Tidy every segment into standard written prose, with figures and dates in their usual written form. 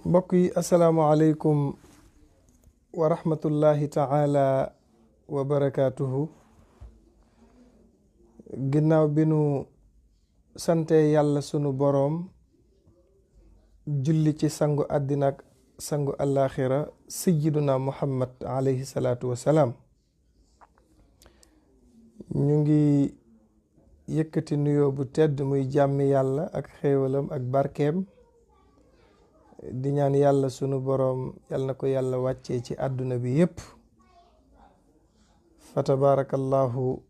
mbokk yi asalaamaaleykum wa rahmatullahi taala wa barakaatuhu. ginnaaw bi nu sante yàlla sunu boroom julli ci sangu àddina ak sangu àllaaxira sayyiduna muhammad alayhi salaatu wasalaam, ñu ngi yëkkati nuyoo bu tedd muy jàmmi yàlla ak xéewalam ak barkeem di ñaan yàlla sunu boroom yàlla na ko yàlla wàccee ci àdduna bi yépp. fa tabarakallahu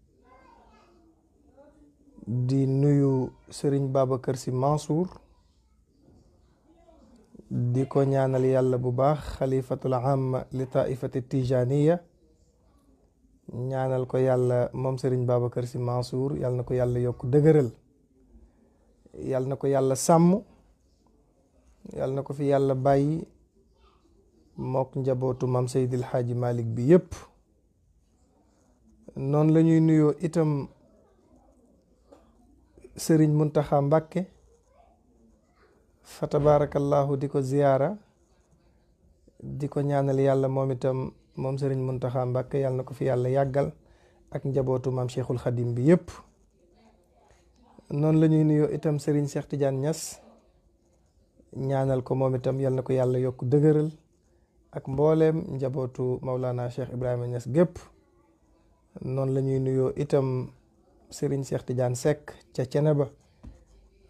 di nuyu sëriñ Babacar Sy Mansour, di ko ñaanal yàlla bu baax xalifatul am li taifati tijaniya, ñaanal ko yàlla moom sëriñ Babacar Sy Mansour yàlla na ko yàlla yokk dëgëral, yàlla na ko yàlla sàmm, yàlla na ko fi yàlla bàyyi mook njabootu mam Seydil Hadji Malick bi yépp. noonu la ñuy nuyoo itam sëriñ Muntaxa Mbàkke, fa tabarakallahu di ko ziyaara, di ko ñaanal yàlla moom itam moom sëriñ Muntaxa Mbàkke yàlla na ko fi yàlla yàggal ak njabootu mam Cheikhul Khadim bi yépp. noonu la ñuy nuyoo itam sëriñ Cheikh Tidiane Niass, ñaanal ko moom itam yal na ko yàlla yokk dëgëral ak mbooleem njabootu Maulana Cheikh Ibrahima Niass gépp. noonu la ñuy nuyoo itam Serigne Cheikh Tidiane Seck ca Ceneba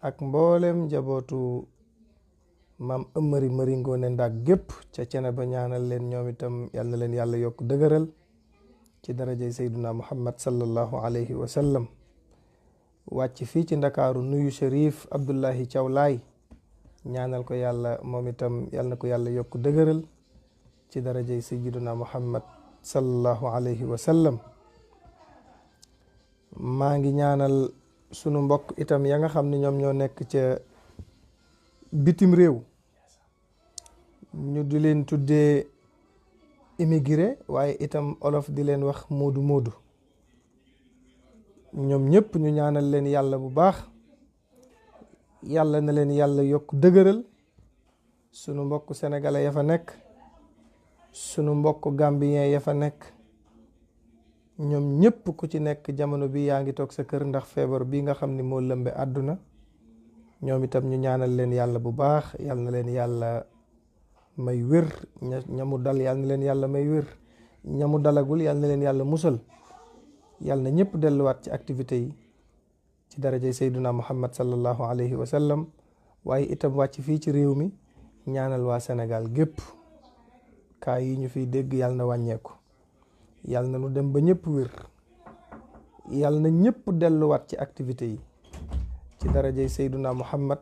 ak mbooleem njabootu maam Ëmmëri Mari Ngoone Ndak gépp ca Ceneba, ñaanal leen ñoom itam yal na leen yàlla yokk dëgëral ci darajay Seyduna Muhammad sallallahu alayhi wa sallam. wàcc fii ci Ndakaaru nuyu Cherif Abdullahi Thiaw Laay, ñaanal ko yàlla moom itam yal na ko yàlla yokk dëgëral ci darajay sayyiduna muhammad sallallahu alayhi wa sallam. maa ngi ñaanal sunu mbokk itam ya nga xam ne ñoom ñoo nekk ca bitim réew, ñu di leen tuddee immigré waaye itam olof di leen wax moodu moodu. ñoom ñëpp ñu ñaanal leen yàlla bu baax, yàlla na leen yàlla yokk dëgëral. sunu mbokk sénégalais ya fa nekk, sunu mbokk gambien ya fa nekk, ñoom ñëpp ku ci nekk jamono bi yaa ngi toog sa kër ndax feebar bi nga xam ni moo lëmbe àdduna. ñoom itam ñu ñaanal leen yàlla bu baax, yàlla na leen yàlla may wér, ñamu dal yàlla na leen yàlla may wér, ñamu dalagul yàlla na leen yàlla musal. yàlla na ñëpp delluwaat ci activité yi ci darajay sayduna muhammad sallallahu alayhi wa sallam. waaye itam wàcc fii ci réew mi ñaanal waa Sénégal gépp, kaa yi ñu fiy dégg yàlla na wàññeeku, yàlla na nu dem ba ñëpp wér, yàlla na ñëpp delluwaat ci activité yi ci darajay sayduna muhammad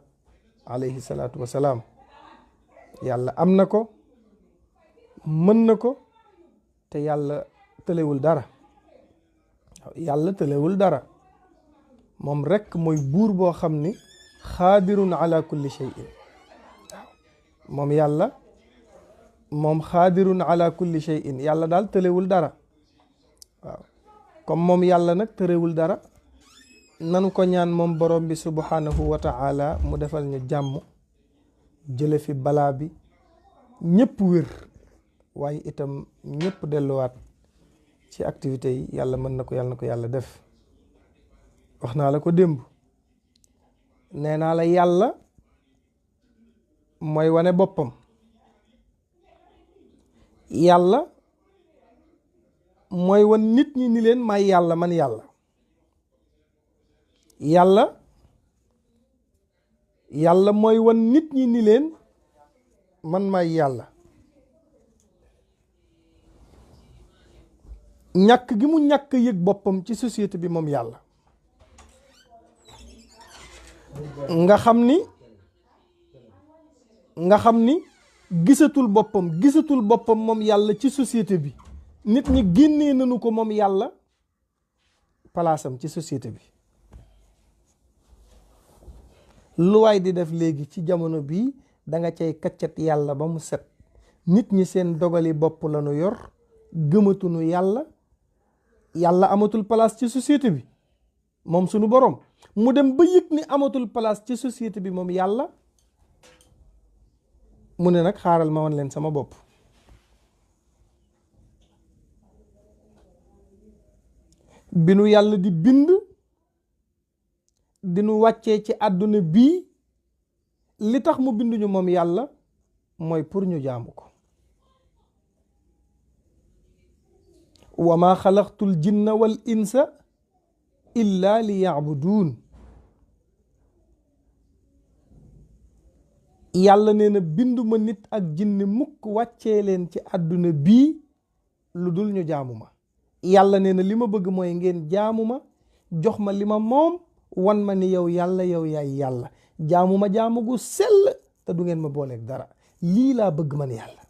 alayhi salaatu wa salaam. yàlla am na ko, mën na ko, te yàlla tëlewul dara. yàlla tëlewul dara, moom rekk mooy buur boo xam ni xaadirun ala kulli shay'in. moom yàlla moom xaadirun ala kulli shay'in, yàlla daal tëlewul dara. waaw comme moom yàlla nag tërewul dara, nanu ko ñaan moom borom bi subhanahu wa ta'ala mu defal ñu jàmm, jële fi balaa bi, ñëpp wér, waaye itam ñëpp delluwaat ci activité yi. yàlla mën na ko, yàlla na ko yàlla def. wax naa la ko démb, nee naa la yàlla mooy wane boppam. yàlla mooy wan nit ñi ni leen may yàlla, man yàlla. yàlla mooy wan nit ñi ni leen man may yàlla. ñàkk gi mu ñàkk yëg boppam ci société bi moom yàlla, nga xam ni gisatul boppam moom yàlla ci société bi. nit ñi génnee nañu ko moom yàlla palaasam ci société bi. lu waay di def léegi ci jamono bii da nga cay kaccat yàlla ba mu set. nit ñi seen dogali bopp lañu yor, gëmatunu yàlla. yàlla amatul place ci société bi moom sunu borom. mu dem ba yëg ni amatul place ci société bi moom yàlla, mu ne nag xaaral ma wan leen sama bopp. bi nu yàlla di bind di nu wàccee ci àdduna bii li tax mu binduñu moom yàlla mooy pour ñu jaamu ko. wa ma xalaqtul jinna wal insa illa li yaabuduun. yàlla nee na binduma nit ak jinne mukk wàccee leen ci àdduna bii lu dul ñu jaamu ma. yàlla nee na li ma bëgg mooy ngeen jaamu ma, jox ma li ma moom, wan ma ni yow yàlla yow yaay yàlla, jaamu ma jaamu gu sell te du ngeen ma booleeg dara. lii laa bëgg man yàlla.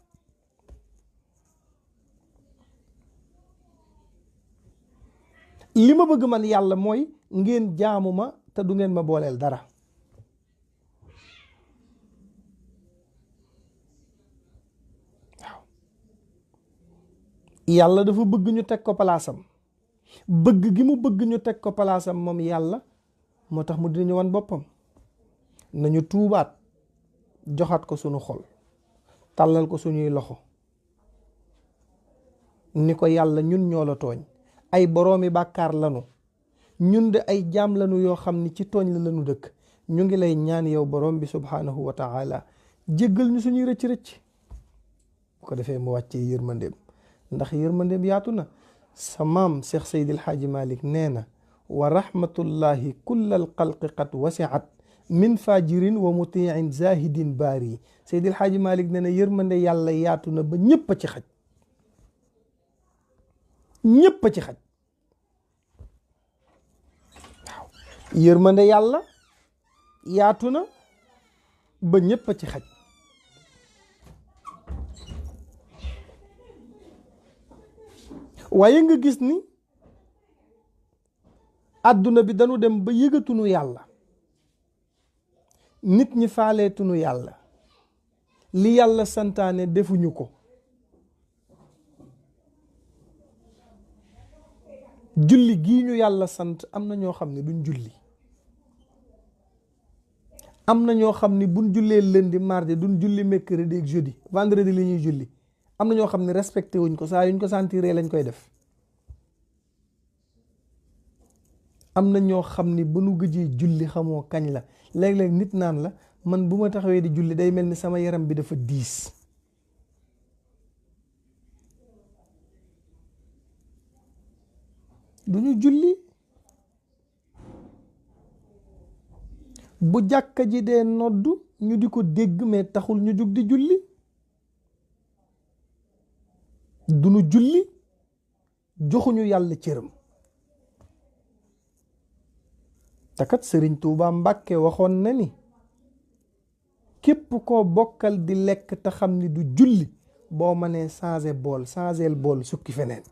li ma bëgg man yàlla mooy ngeen jaamu ma te du ngeen ma booleel dara. waaw yàlla dafa bëgg ñu teg ko palaasam. bëgg gi mu bëgg ñu teg ko palaasam moom yàlla moo tax mu dinañu wan boppam. nañu tuubaat, joxaat ko sunu xol, tàllal ko suñuy loxo ni ko yàlla ñun ñoo la tooñ, ay boroomi bàkkaar lanu, ñun de ay jaam lanu yoo xam ni ci tooñ la lanu dëkk. ñu ngi lay ñaan yow boroom bi subhaanahu wa taala jéggal ñu suñuy rëcc-rëcc. bu ko defee mu wàccee yërmandeem, ndax yërmandeem yaatu na. sa maam Cheikh Seydil Haaji Malik nee na wa rahmatullahi kullal xalqi qad wasiat min fajirin wa mutiin zahidin baari. Seydil Haaji Malik nee na yërmande yàlla yaatu na ba ñépp a ci xaj. ñépp a ci xaj. waaw yërmande yàlla yaatu na ba ñépp a ci xaj. waaye nga gis ni àdduna bi dañu dem ba yëgatunu yàlla, nit ñi faaleetunu yàlla, li yàlla santaane defuñu ko. julli gii ñu yàlla sant am na ñoo xam ne duñ julli. am na ñoo xam ne buñ jullee lundi mardi duñ julli mercredi ak jeudi, vendredi la ñuy julli. am na ñoo xam ne respecté wuñ ko, saa yuñ ko sentiree lañ koy def. am na ñoo xam ni ba nu gëjee julli xamoo kañ la. léeg-léeg nit naan la man bu ma taxawee di julli day mel ni sama yaram bi dafa diis. du ñu julli. bu jàkka ji dee noddu ñu di ko dégg mais taxul ñu jug di julli. du ñu julli, joxuñu yàlla cëram. te kat Sëriñ Tuuba Mbàkke waxoon na ni képp koo bokkal di lekk te xam ni du julli, boo mënee changé bool sukki feneen.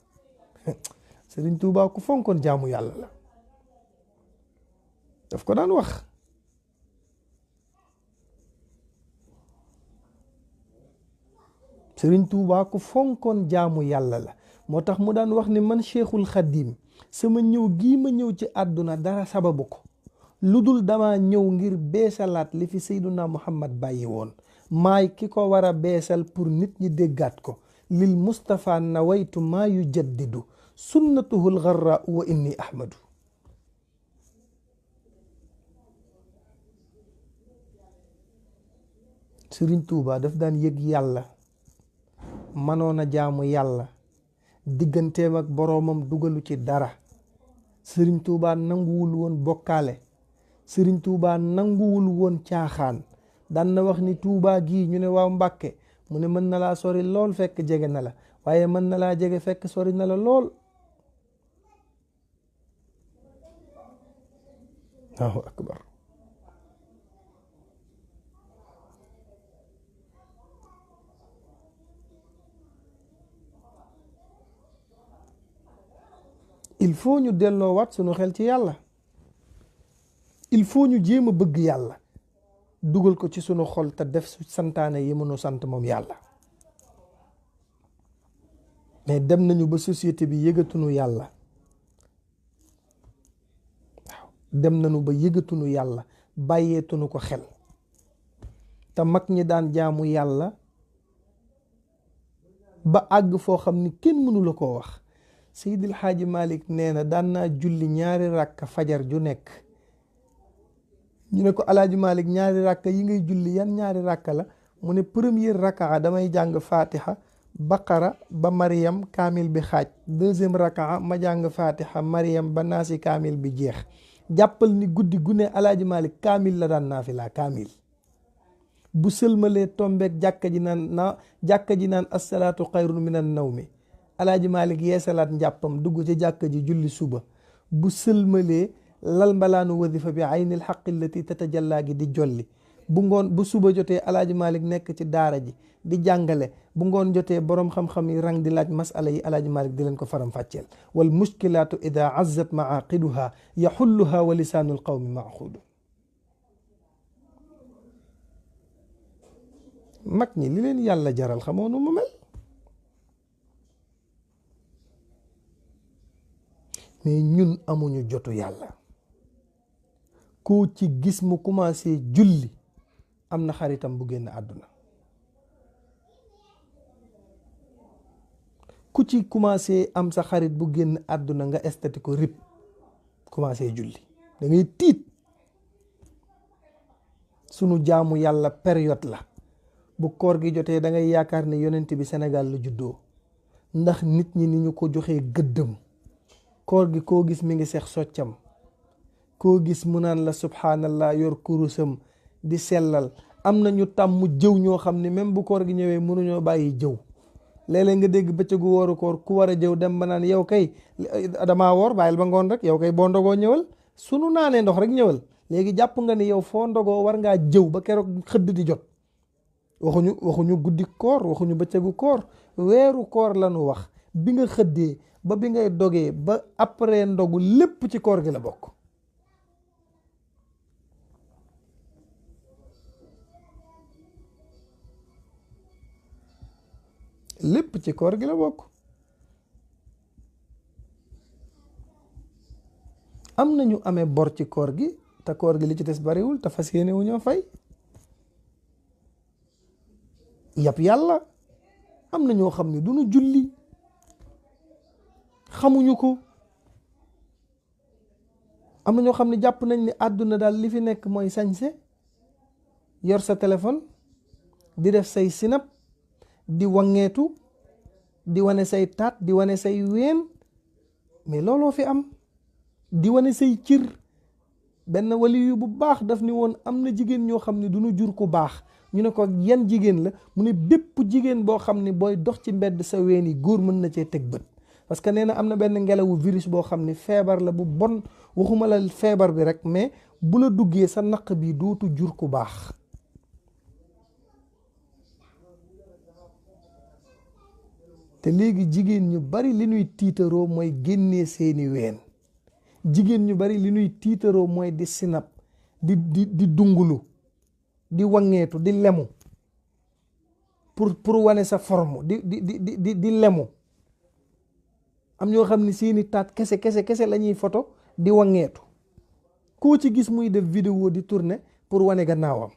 Sëriñ Tuuba ku fonkoon jaamu yàlla la, daf ko daan wax. Sëriñ Tuuba ku fonkoon jaamu yàlla la, moo tax mu daan wax ni man Cheikhul Xadim sama ñëw gii ma ñëw ci àdduna dara sababu ko lu dul dama ñëw ngir beesalaat li fi Seyduna Muhammad bàyyi woon. maay ki ko war a beesal pour nit ñi déggaat ko. lil Mustafa nawaytu maa yu jaddidu sunnatuhul garra wa inni ahmadu. Sëriñ Tuuba daf daan yëg yàlla, manoon a jaamu yàlla, digganteem ak boroomam dugalu ci dara. Sëriñ Tuuba nanguwul woon bokkaale. Sëriñ Tuuba nanguwul woon caaxaan. daan na wax ni Tuuba gii ñu ne waaw Mbàkke, mu ne mën na laa sori lool fekk jege na la, waaye mën na laa jege fekk sori na la lool. Allahu akbar. il faut ñu delloowaat sunu xel ci yàlla. il faut ñu jéem a bëgg yàlla, dugal ko ci sunu xol te def santaane yi mënu sant moom yàlla. mais dem nañu ba société bi yëgatunu yàlla. waaw dem nañu ba yëgatunu yàlla, bàyyeetunu ko xel. te mag ñi daan jaamu yàlla ba àgg foo xam ni kenn mënu la koo wax. Seydil Xaaji Malik nee na daan naa julli 2 rakka fajar ju nekk. ñu ne ko Alaaji Malik 2 rakka yi ngay julli yan 2 rakka la? mu ne première rakaa damay jàng fatiha baqara ba Mariam kaamil bi xaaj. deuxième rakaa ma jàng fatiha Mariam ba naasi kaamil bi jeex. jàppal ni guddi gu ne Alaaji Malik kaamil la daan naafila kaamil. bu sëlmalee tombeek jàkka ji naan assalaatu xayrun minan nawmi. Alaaji Malik yeesalaat njàppam dugg ci jàkka ji julli suba. bu sëlmalee lal mbalaanu wadifa bi aynil xaqi allati tatajallaa gi di jolli. bu suba jotee Alaaji Malik nekk ci daara ji di jàngale. bu ngoon jotee borom xam-xam yi rang di laaj masala yi Alaaji Malik di leen ko faram fàcceel. wal mushkilaatu ida azzat maaqiduha yaxulluha wa lisaanul qawmi maaxuudu. mag ñi li leen yàlla jaral xamoo nu mu mel. mais ñun amuñu jotu yàlla. koo ci gis mu commencé julli am na xaritam bu génn àdduna. ku ci commencé am sa xarit bu génn àdduna nga estati ko rib commencé julli da ngay tiit. sunu jaamu yàlla période la. bu koor gi jotee da ngay yaakaar ne yonent bi Sénégal la juddoo ndax nit ñi ni ñu ko joxee gëddëm. koor gi koo gis mi ngi seex soccam. koo gis mu naan la subhanallah yor kurusam di sellal. am na ñu tàmm jëw ñoo xam ne même bu koor gi ñëwee mënuñoo bàyyi jëw. léeg-léeg nga dégg bëccëgu wooru koor ku war a jëw dem ba naan yow kay damaa woor bàyyil ba ngoon rek yow kay boo ndogoo ñëwal sunu naanee ndox rek ñëwal. léegi jàpp nga ni yow foo ndogoo war ngaa jëw ba keroog xëdd di jot. waxuñu guddi koor waxuñu bëccëgu koor weeru koor lañu wax. bi nga xëddee ba bi ngay dogee ba après ndogu lépp ci koor gi la bokk. lépp ci koor gi la bokk. am na ñu amee bor ci koor gi te koor gi li ci des bariwul te fas yéene wu ñoo fay. yàpp yàlla. am na ñoo xam ne du ñu julli xamuñu ko. am na ñoo xam ne jàpp nañ ni àdduna daal li fi nekk mooy sañse yor sa téléphone di def say sinap di wangeetu di wane say taat di wane say ween mais looloo fi am. di wane say cir. benn waliyu bu baax daf ni woon am na jigéen ñoo xam ne du ñu jur ku baax. ñu ne ko yan jigéen la mu ne bépp jigéen boo xam ne booy dox ci mbedd sa ween yi góor mën na cee teg bët. parce que nee na am na benn ngelawu virus boo xam ne feebar la bu bon waxuma la feebar bi rek mais bu la duggee sa naq bi dootu jur ku baax. te léegi jigéen ñu bari li ñuy tiitaroo mooy génnee seeni ween. jigéen ñu bari li ñuy tiitaroo mooy di sinap di dungulu di wangeetu di lemu pour wane sa forme di lemu. am ñoo xam ne seeni taat kese la ñuy photo di wangeetu. koo ci gis muy def vidéo di tourner pour wane gannaawam.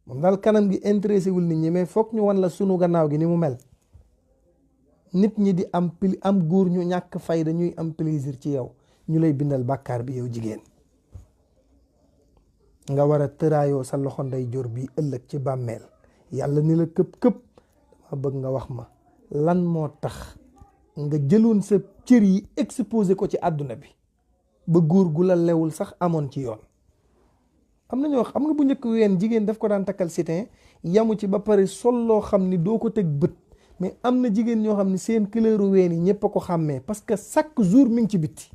moom daal kanam gi intéressé wul nit ñi mais foog ñu wan la sunu gannaaw gi ni mu mel. nit ñi di am góor ñu ñàkk fayda ñuy am plaisir ci yow ñu lay bindal bàkkaar bi yow jigéen. nga war a tëraayoo sa loxo ndey jor bi ëllëg ci bàmmeel yàlla ni la këpp dama bëgg nga wax ma lan moo tax nga jëloon sa cër yi exposé ko ci àdduna bi ba góor gu la lewul sax amoon ci yoon. am na ñoo xam nga bu njëkk ween jigéen daf ko daan takkal sitin yamu ci ba pare sol loo xam ni doo ko teg bët mais am na jigéen ñoo xam ne seen couleur ween yi ñëpp a ko xàmmee parce que chaque jour mi ngi ci bitti.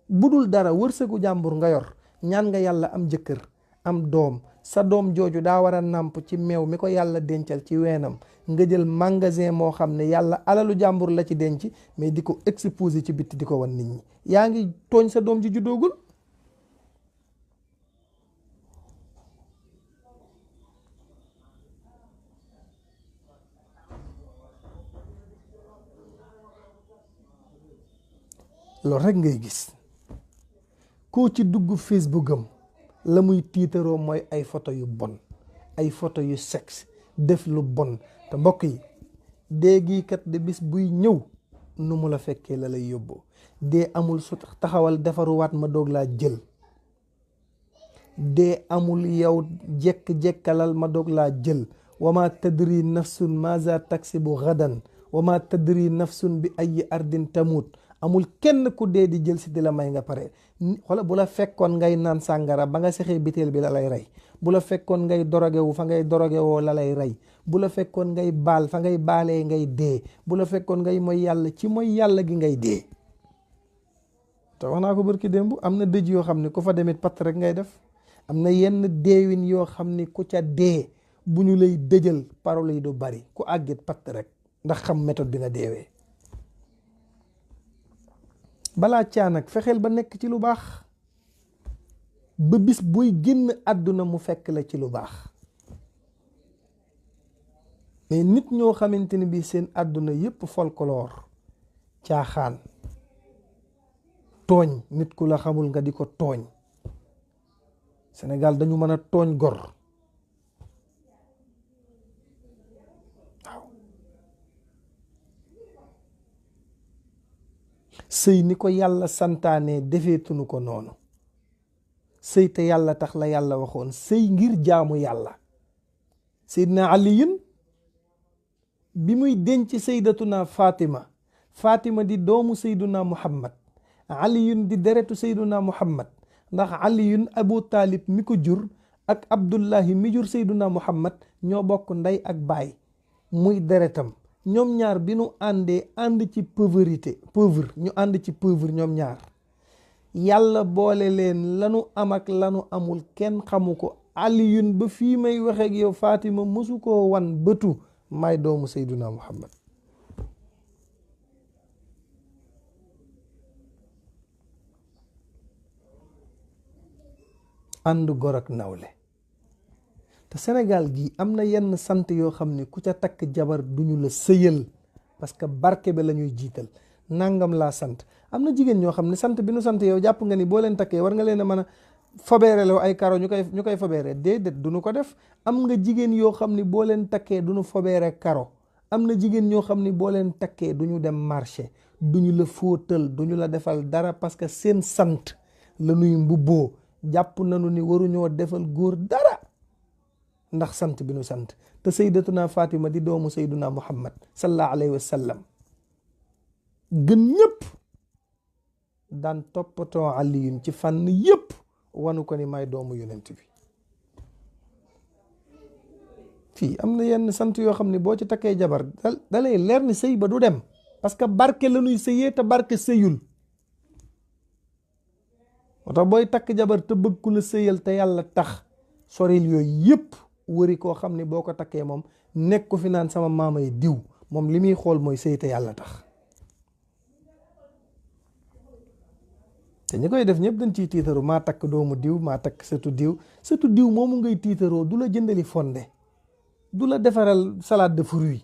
bu dul dara wërsëgu jàmbur nga yor ñaan nga yàlla am jëkkër am doom sa doom jooju daa war a nàmp ci meew mi ko yàlla dencal ci weenam nga jël magasin moo xam ne yàlla alalu jàmbur la ci denc mais di ko exposer ci bitti di ko wan nit ñi yaa ngi tooñ sa doom ji juddoogul. loolu rek ngay gis koo ci dugg Facebook am la muy tiitaroo mooy ay photo yu bon, ay photo yu sexe, def lu bon. te mbokk yi dee gii kat de bis buy ñëw nu mu la fekkee la lay yóbboo. dee amul su taxawal defaruwaat ma doog laa jël. dee amul yow jekk-jekkalal ma doog laa jël. wama tadri nafsun maza taksibu gadan wama tadri nafsun bi ay ardin tamut. amul kenn ku dee di jël si di la may nga pare. xoolal bu la fekkoon ngay naan sàngara ba nga sexee biteel bi la lay rey. bu la fekkoon ngay dorogewu fa ngay dorogewoo la lay rey. bu la fekkoon ngay baal fa ngay baalee ngay dee. bu la fekkoon ngay mooy yàlla ci mooy yàlla gi ngay dee. te wax naa ko barki démb am na dëj yoo xam ne ku fa demit patt rek ngay def. am na yenn deewin yoo xam ni ku ca dee bu ñu lay dëjal parole yi du bari ku àggit patt rek ndax xam méthode bi nga deewee. balaa caa nag fexeel ba nekk ci lu baax ba bis buy génn àdduna mu fekk la ci lu baax. mais nit ñoo xamante ni bii seen àdduna yépp folklore, caaxaan, tooñ nit ku la xamul nga di ko tooñ. Sénégal dañu mën a tooñ gor. waaw sëy ni ko yàlla santaane defeetunu ko noonu. sëy te yàlla tax la yàlla waxoon sëy ngir jaamu yàlla. Seydina Aliyun bi muy denc saydatuna Fatima, Fatima di doomu Seyduna Muhammad, Aliyun di deretu Seyduna Muhammad. ndax Aliyun Abu Talib mi ko jur ak Abdullahi mi jur Seyduna Muhammad ñoo bokk ndey ak baay muy deretam. ñoom ñaar bi nu àndee ànd ci pauvreté ñu ànd ci pauvre ñoom ñaar. yàlla boole leen lanu am ak lanu amul kenn xamu ko. Aliyun ba fii may waxeeg yow Fatima mësu koo wan bëtu may doomu Seyduna Muhammad. ànd gor ak nawle. te Sénégal gi am na yenn sant yoo xam ne ku ca takk jabar duñu la sëyal parce que barke bi la ñuy jiital. nangam laa sant. am na jigéen ñoo xam ne sant bi nu sant yow jàpp nga ni boo leen takkee war nga leen a mën a fobeere la ay karo ñu koy fobeere. déedéet duñu ko def. am nga jigéen yoo xam ni boo leen takkee duñu fobeere karo. am na jigéen ñoo xam ni boo leen takkee duñu dem marché duñu la fóotal duñu la defal dara parce que seen sant la nuy mbubboo. jàpp nañu ni waruñoo defal góor dara ndax sant bi nu sant. te sayyidatuna Fatima di doomu sayyiduna Muhammad sallallahu alayhi wa sallam gën ñëpp daan toppatoo Aliyun ci fànn yëpp wanu ko ni may doomu yonent bi. fii am na yenn sant yoo xam ne boo ci takkee jabar dalay leer ni sëy ba du dem parce que barke la nuy sëyee te barke sëyul. moo tax booy takk jabar te bëgg ku la sëyal te yàlla tax soril yooyu yëpp wëri koo xam ne boo ko takkee moom nekk ko fi naan sama maamay diw moom li muy xool mooy sëy te yàlla tax. te ñi koy def ñëpp dañ ciy tiitaru maa takk doomu diw maa takk sëtu diw moomu ngay tiitaroo du la jëndali fonde du la defaral salade de fruits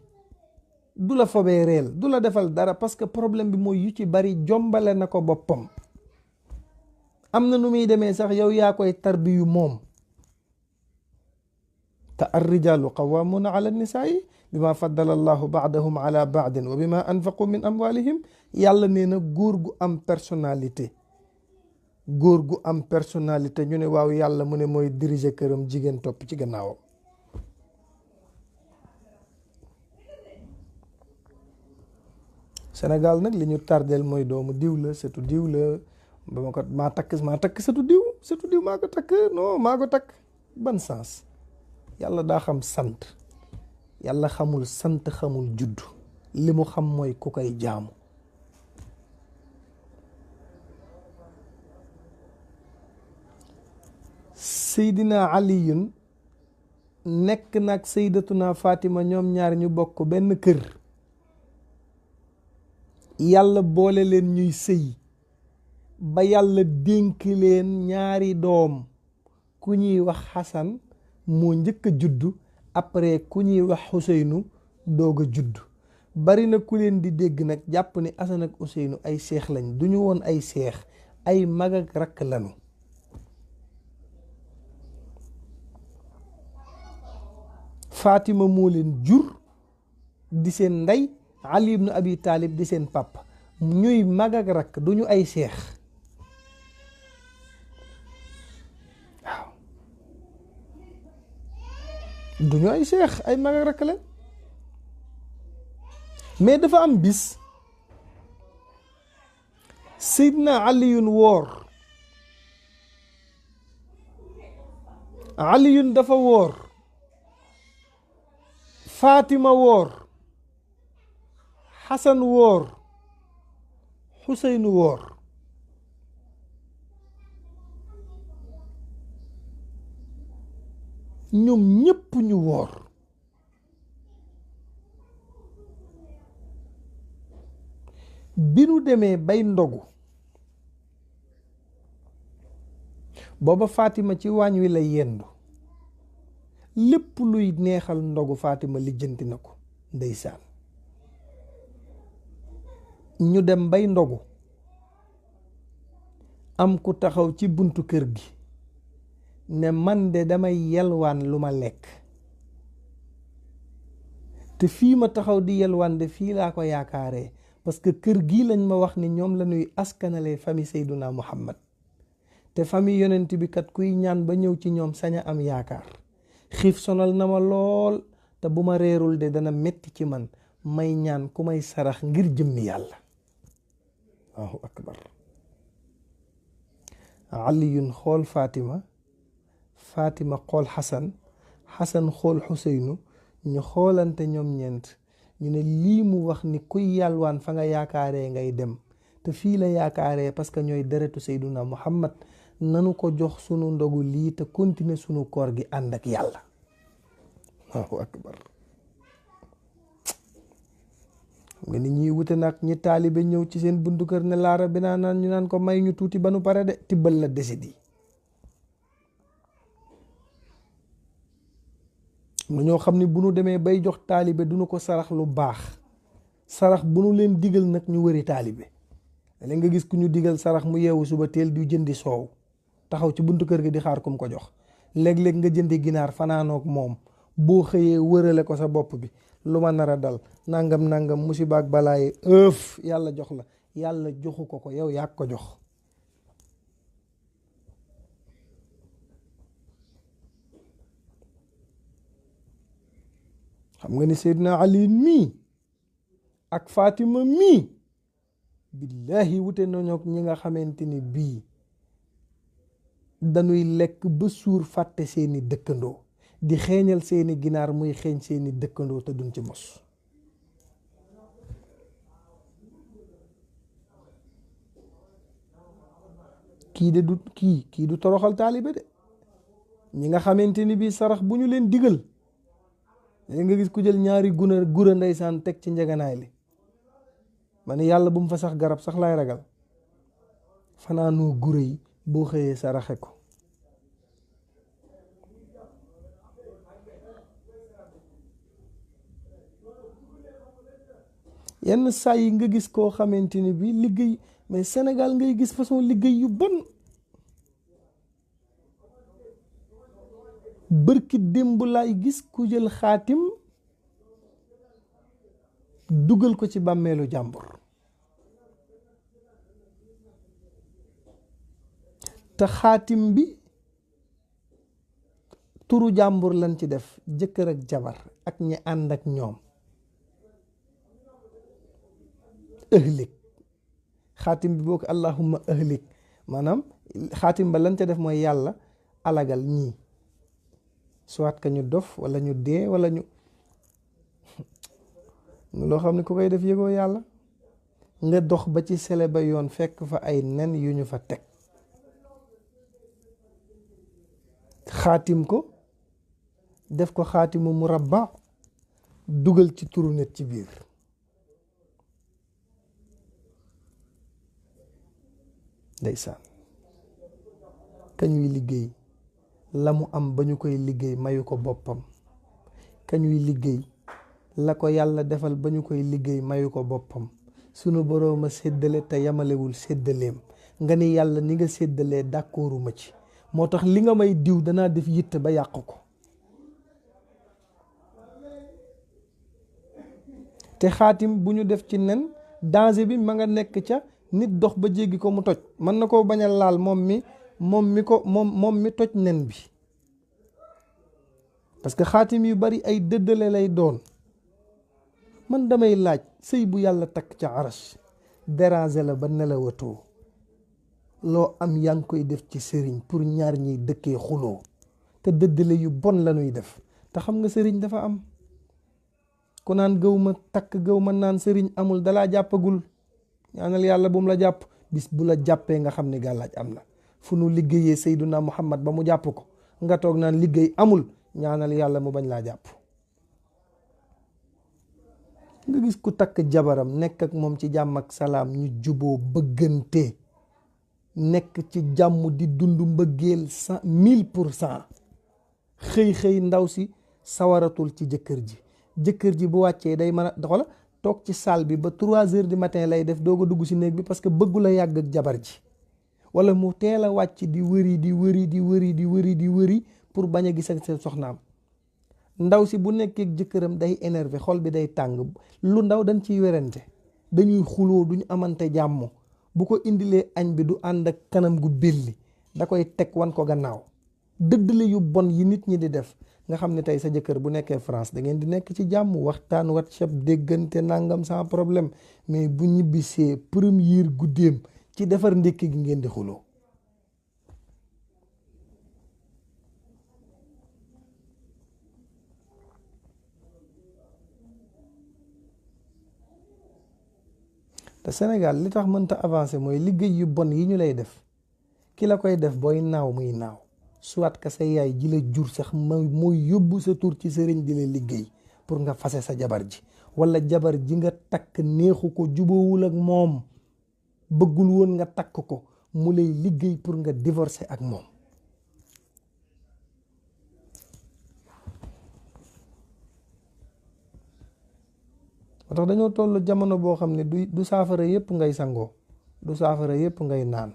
du la fobee reel du la defal dara parce que problème bi mooy yu ci bari jombale na ko boppam. am na nu muy demee sax yow yaa koy tarbiyu moom. te ar-rijaalu qawwaamuuna ala nisaa'i bima faddala allahu baadahum ala baadin wa bima anfaqu min amwalihim. yàlla nee na góor gu am personnalité. góor gu am personnalité ñu ne waaw yàlla mu ne mooy diriger këram jigéen topp ci gannaawam. Sénégal nag li ñu tardeel mooy doomu diw la sëtu diw la ba ma ko maa takk sëtu diw maa ko takk non maa ko takk ban sens. yàlla daa xam sant. yàlla xamul sant xamul juddu li mu xam mooy ku koy jaamu. Seydina Aliyun nekk nag Sayyidatuna Fatima ñoom ñaar ñu bokk benn kër. yàlla boole leen ñuy sëy ba yàlla dénk leen ñaari doom ku ñuy wax Xasan moo njëkk a juddu après ku ñuy wax Xuseynu doog a juddu. bari na ku leen di dégg nag jàpp ni Xasan ak Xuseynu ay seex lañ duñu woon ay seex ay mag ak rakk lañu. Fatima moo leen jur di seen ndey, Ali ibn Abi Talib di seen papa, ñuy mag ak rakk, duñu ay seex. waaw duñu ay seex, ay mag ak rakk la. mais dafa am bis Seydina Aliyun woor, Aliyun dafa woor, Fatima woor, Xasan woor, Xuseyn woor. ñoom ñépp ñu woor. bi nu demee bay ndogu, booba Fatima ci waañ wi la yendu, lépp luy neexal ndogu Fatima lijjanti na ko, ndeysaan. ñu dem bay ndogu, am ku taxaw ci buntu kër gi ne man de damay yelwaan lu ma lekk, te fii ma taxaw di yelwaan de fii laa ko yaakaaree, parce que kër gii lañ ma wax ni ñoom la ñuy askanale famille Seyduna Muhammad, te famille yonent bi kat kuy ñaan ba ñëw ci ñoom sañ a am yaakaar. xiif sonal na ma lool, te bu ma reerul de dana metti ci man, may ñaan ku may sarax ngir jëmmi yàlla. Allahu akbar. Aliyun xool Fatima, Fatima xool Xasan, Xasan xool Xuseynu, ñu xoolante ñoom ñeent, ñu ne lii mu wax ni kuy yàlwaan fa nga yaakaaree ngay dem, te fii la yaakaaree parce que ñooy deretu Seyduna Muhammad, nanu ko jox sunu ndogu lii te continuer sunu koor gi ànd ak yàlla. Allahu akbar. nga ni ñuy wute nag ñi taalibe ñëw ci seen buntu kër ne laara bi naa naan ñu naan ko may ñu tuuti ba nu pare de, tibbal la desit yi. am ñoo xam ni bu nu demee bay jox taalibe du nu ko sarax lu baax, sarax bu nu leen digal nag ñu wëri taalibe. léegi nga gis ku ñu digal sarax mu yeewu suba teel du jëndi soow, taxaw ci buntu kër gi di xaar kum ko jox. léeg-léeg nga jëndi ginaar fanaanook moom, boo xëyee wërale ko sa bopp bi, lu ma nar a dal nangam nangam musiba ak balaaye yàlla jox la, yàlla joxu ko ko, yow yaa ko jox. xam nga ni Seydina Ali mii ak Fatima mii billahi wute nañu ak ñi nga xamante ni bii dañuy lekk ba suur fàtte seeni dëkkandoo, di xeeñal seeni ginaar muy xeeñ seeni dëkkandoo te duñ ci mos. kii du toroxal taalibe de. ñi nga xamante ni bii sarax bu ñu leen digal, léegi nga gis ku jël ñaari gura ndeysaan teg ci njeganaay li, ma ne yàlla bu mu fa sax garab sax laay ragal, fanaanoo gura yi boo xëyee saraxe ko. yenn saa yi nga gis koo xamante ni bii liggéey, mais Sénégal ngay gis façon liggéey yu bon. bërki démb laay gis ku jël xaatim dugal ko ci bàmmeelu jàmbur, te xaatim bi turu jàmbur lañ ci def, jëkkër ak jabar ak ñi ànd ak ñoom. ëhlik xaatim bi boo ko allahumma ëhlik, maanaam xaatim ba lañ ca def mooy yàlla alagal ñii, soit que ñu dof wala ñu dee wala ñu loo xam ne ku koy def yëgoo yàlla. nga dox ba ci sele ba yoon fekk fa ay nen yu ñu fa teg, xaatim ko def ko xaatimu murabba, dugal ci turu nit ci biir. ndeysaan, kañuy liggéey la mu am ba ñu koy liggéey mayu ko boppam, kañuy liggéey la ko yàlla defal ba ñu koy liggéey mayu ko boppam. sunu boroom a séddale te yamalewul séddaleem. nga ni yàlla ni nga séddalee d'accorduma ci, moo tax li nga may diw danaa def yitte ba yàq ko. te xaatim bu ñu def ci nen danger bi ma nga nekk ca nit dox ba jéggi ko mu toj, mën na koo bañ a laal moom mi toj nen bi, parce que xaatim yu bari ay dëddale lay doon. man damay laaj, sëy bu yàlla takk ca aras déranger la ba nelawatoo, loo am yaa ngi koy def ci sëriñ pour ñaar ñiy dëkkee xuloo, te dëddale yu bon la ñuy def. te xam nga sëriñ dafa am, ku naan gëw ma takk gëw ma naan sëriñ amul, dalaa jàppagul. ñaanal yàlla bu mu la jàpp, bis bu la jàppee nga xam ne gàllaaj am na. fu nu liggéeyee Seyduna Muhammad ba mu jàpp ko, nga toog naan liggéey amul, ñaanal yàlla mu bañ laa jàpp. nga gis ku takk jabaram nekk ak moom ci jàmm ak salaam, ñu juboo bëggante, nekk ci jàmm di dund mbëggeel 1000%, xëy ndaw si sawaratul ci jëkkër ji bu wàccee day mën a doxala toog ci salle bi ba 3 heures du matin lay def doog a dugg si néeg bi, parce que bëggul a yàgg ak jabar ji. wala mu teel a wàcc di wëri pour bañ a gis ak seen soxnaam. ndaw si bu nekkee jëkkëram day énervé, xol bi day tàng, lu ndaw dañ ciy werante, dañuy xuloo, duñ amante jàmm. bu ko indilee añ bi du ànd ak kanam gu belli, da koy teg wan ko gannaaw. dëddale yu bon yi nit ñi di def, nga xam ne tey sa jëkkër bu nekkee France da ngeen di nekk ci jàmm, waxtaan, WhatsApp, déggante, nangam sans problème, mais bu ñibbisee premier guddeem ci defar ndékki gi ngeen di xuloo. te Sénégal li tax mënta avancer mooy liggéey yu bon yi ñu lay def, ki la koy def booy naaw muy naaw, soit que sa yaay ji la jur sax mooy yóbbu sa tur ci sëriñ di la liggéey pour nga fase sa jabar ji, wala jabar ji nga takk neexu ko, jubóowul ak moom, bëggul woon nga takk ko, mu lay liggéey pour nga divorcer ak moom. moo tax dañoo toll jamono boo xam ne du saafara yépp ngay sangoo, du saafara yépp ngay naan.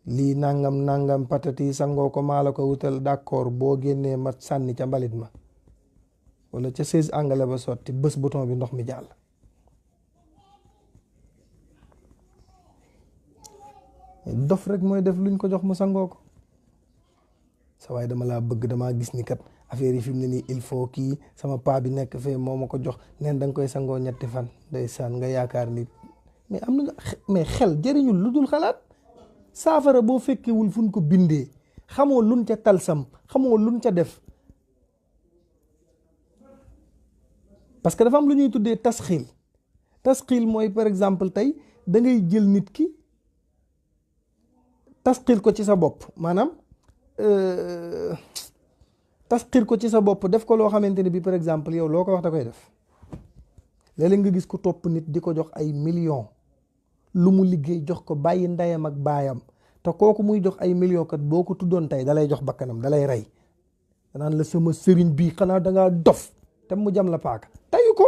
lii nangam patati sangoo ko maa la ko wutal, d'accord, boo génnee ma sànni ca mbalit ma wala ca seize angale ba sotti, bës bouton bi ndox mi jàll. dof rek mooy def luñ ko jox mu sangoo ko. sa waay dama laa bëgg, damaa gis ni kat affaire yi fi mu ne nii il faut kii sama paa bi nekk fee moo ma ko jox, neen da nga koy sangoo 3 fan, ndeysaan nga yaakaar nit mais am na mais xel jëriñul lu dul xalaat. saafara boo fekkewul fu ñu ko bindee, xamoo luñ ca talsam, xamoo luñ ca def, parce que dafa am lu ñuy tuddee tasxiil mooy par exemple tey da ngay jël nit ki tasxiil ko ci sa bopp, maanaam tasxiil ko ci sa bopp, def ko loo xamante ne bi par exemple yow loo ko wax da koy def. léeg-léeg nga gis ku topp nit di ko jox ay millions, lu mu liggéey jox ko, bàyyi ndeyam ak baayam, te kooku muy jox ay millions kat boo ko tuddoon tey dalay jox bakkanam, dalay rey, danaan la sama sëriñ bii xanaa dangaa dof, te mu jam la paaka tayu ko.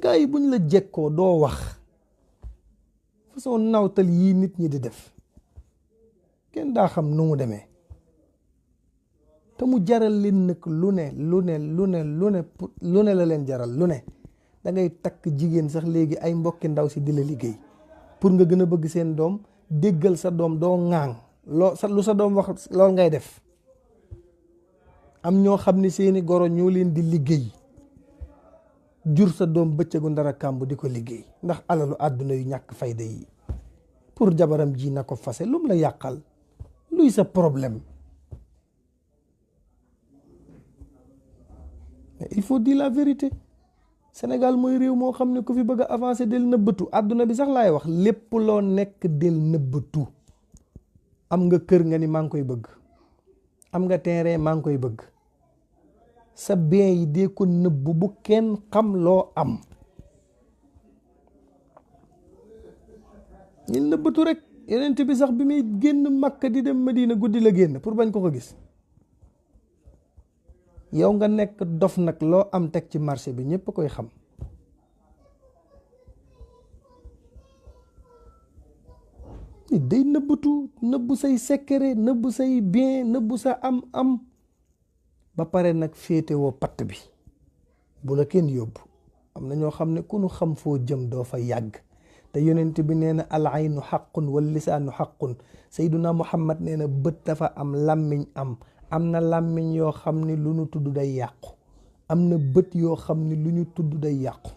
gaa yi buñ la jekkoo doo wax, façon nawtal yii nit ñi di def kenn daa xam nu mu demee, te mu jaral leen nag lu ne la leen jaral lu ne. da ngay takk jigéen sax léegi ay mbokki ndaw si di la liggéey pour nga gën a bëgg seen doom, déggal sa doom, doo ŋaang lu sa doom wax lool ngay def. am ñoo xam ne seeni goro ñoo leen di liggéey, jur sa doom bëccëgu ndara kàmb di ko liggéey ndax alalu àdduna yu ñàkk fayda yi, pour jabaram ji na ko fase, lum la yàqal, luy sa problème. mais il faut dire la vérité. Sénégal mooy réew moo xam ne ku fi bëgg a avancer del nëbbatu, àdduna bi sax laay wax, lépp loo nekk del nëbbatu. am nga kër nga ni maa ngi koy bëgg, am nga terrain maa ngi koy bëgg, sa bien yi dee ko nëbbu, bu kenn xam loo am. ñu nëbbatu rek. Yonent bi sax bi muy génn Makka di dem Madina guddi la génn pour bañ ko ko gis. yow nga nekk dof nag, loo am teg ci marché bi ñëpp koy xam. nit day nëbbatu, nëbbu say secret, nëbbu say bien, nëbbu sa am ba pare nag féetewoo patt bi bu la kenn yóbbu. am na ñoo xam ne ku nu xam foo jëm doo fa yàgg, te yonent bi nee na al aynu xaqun wal lisaanu xaqun. sayduna muhammad nee na bët dafa am, làmmiñ am na làmmiñ yoo xam ne lu ñu tudd day yàqu, am na bët yoo xam ne lu ñu tudd day yàqu.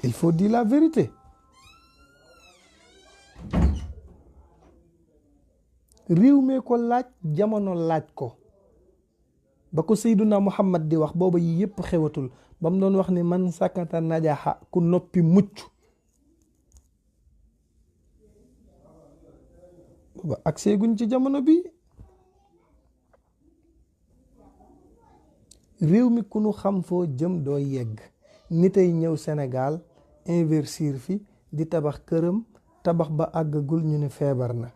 il faut dire la vérité. réew mee ko laaj, jamono laaj ko. ba ko sayduna muhammad di wax booba yi yëpp xewatul, ba mu doon wax ni man sakata najaxa, ku noppi mucc. booba ak seeguñ ci jamono bi. réew mi ku nu xam foo jëm doo yegg. nitay ñëw Sénégal investir fi di tabax këram, tabax ba àggagul ñu ne feebar na,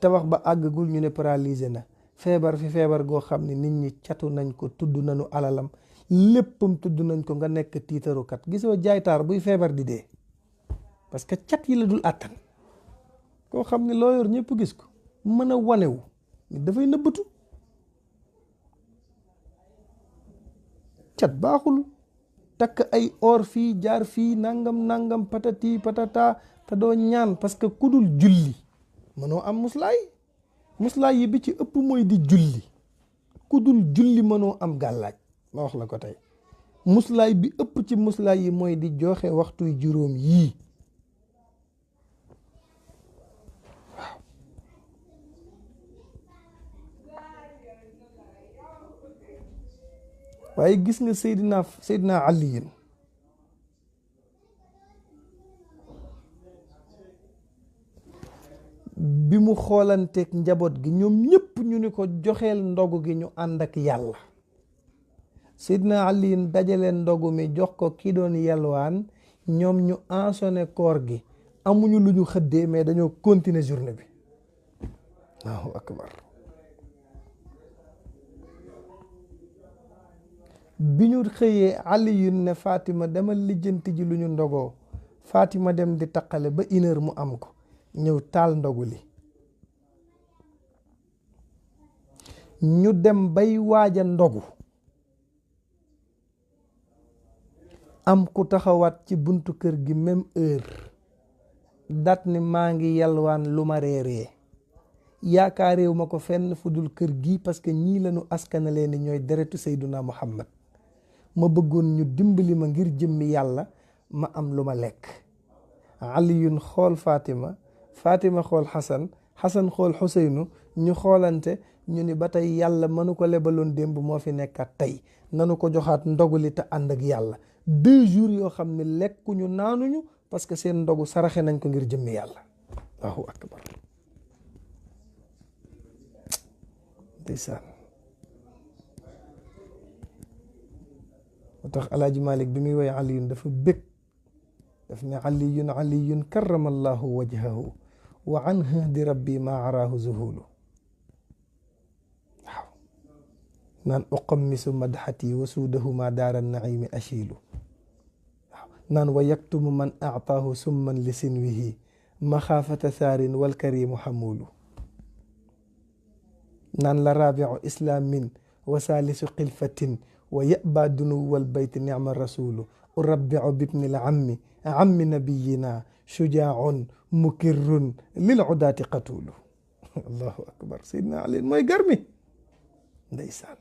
tabax ba àggagul ñu ne paralysé na, feebar fi feebar goo xam ne nit ñi catu nañ ko, tudd nañu alalam, léppam tudd nañ ko, nga nekk tiitarukat. gisoo jaaytaar buy feebar di dee parce que cat yi la dul àttan. koo xam ne loo yor ñëpp gis ko, mën a wanewu, dafay nëbbatu. cat baaxul. takk ay or fii jaar fii nangam patati patata te doo ñaan, parce que ku dul julli mënoo am muslaay yi bi ci ëpp mooy di julli. ku dul julli mënoo am gàllaaj, ma wax la ko tey. muslaay bi ëpp ci muslaay yi mooy di joxe waxtuy juróom yii. waaw waaye gis nga Seydina Ali bi mu xoolanteeg njaboot gi ñoom ñëpp ñu ni ko joxeel ndogu gi ñu ànd ak yàlla. Seydina Ali dajaleen ndogu mi jox ko ki doon yalwaan, ñoom ñu ensonné koor gi, amuñu lu ñu xëddee mais dañoo continuer journée bi. Allahu akbar. bi ñu xëyee Ali ne Fatima demal lijjanti ji lu ñu ndogoo. Fatima dem di taqale ba 1 heure mu am ko, ñëw taal ndogu li. ñu dem bay waaja ndogu, am ku taxawaat ci buntu kër gi même heure, dat ni maa ngi yalwaan lu ma reeree. yaakaareew ma ko fenn fu dul kër gi, parce que ñii lañu askanalee ni ñooy deretu Seyduna Muhammad. ma bëggoon ñu dimbali ma ngir jëmmi yàlla ma am lu ma lekk. Aliyun xool Fatima, Fatima xool Xasan, Xasan xool Xuseynu, ñu xoolante, ñu ni ba tey yàlla mënu ko lebaloon démb moo fi nekkat tey, nanu ko joxaat ndogu li te ànd ak yàlla. 2 jours yoo xam ne lekkuñu naanuñu, parce que seen ndogu saraxe nañ ko ngir jëmmi yàlla. Allahu akbar. ndeysaan. moo tax Alaaji Malik bi muy woy Aliyun dafa bég, daf ne aliyun karamallahu wajhahu wa an hadi rabbi ma araahu zuhulu. waaw naan uqammisu madxati wa suudahu ma daara naimi ashilu. waaw naan wa yaktumu man aataahu summan li sinwihi maxaafata saarin walkarimu xamulu. naan la raabiu islaamin wa saalisu xilfatin wa yaba dunuwal bayti nicma rasulu. urabbiu bibni lammi ammi nabiyina shujaaun mukirrun lil udaati qatulu. allahu akbar. Seydina Ali mooy garmi. ndeysaan.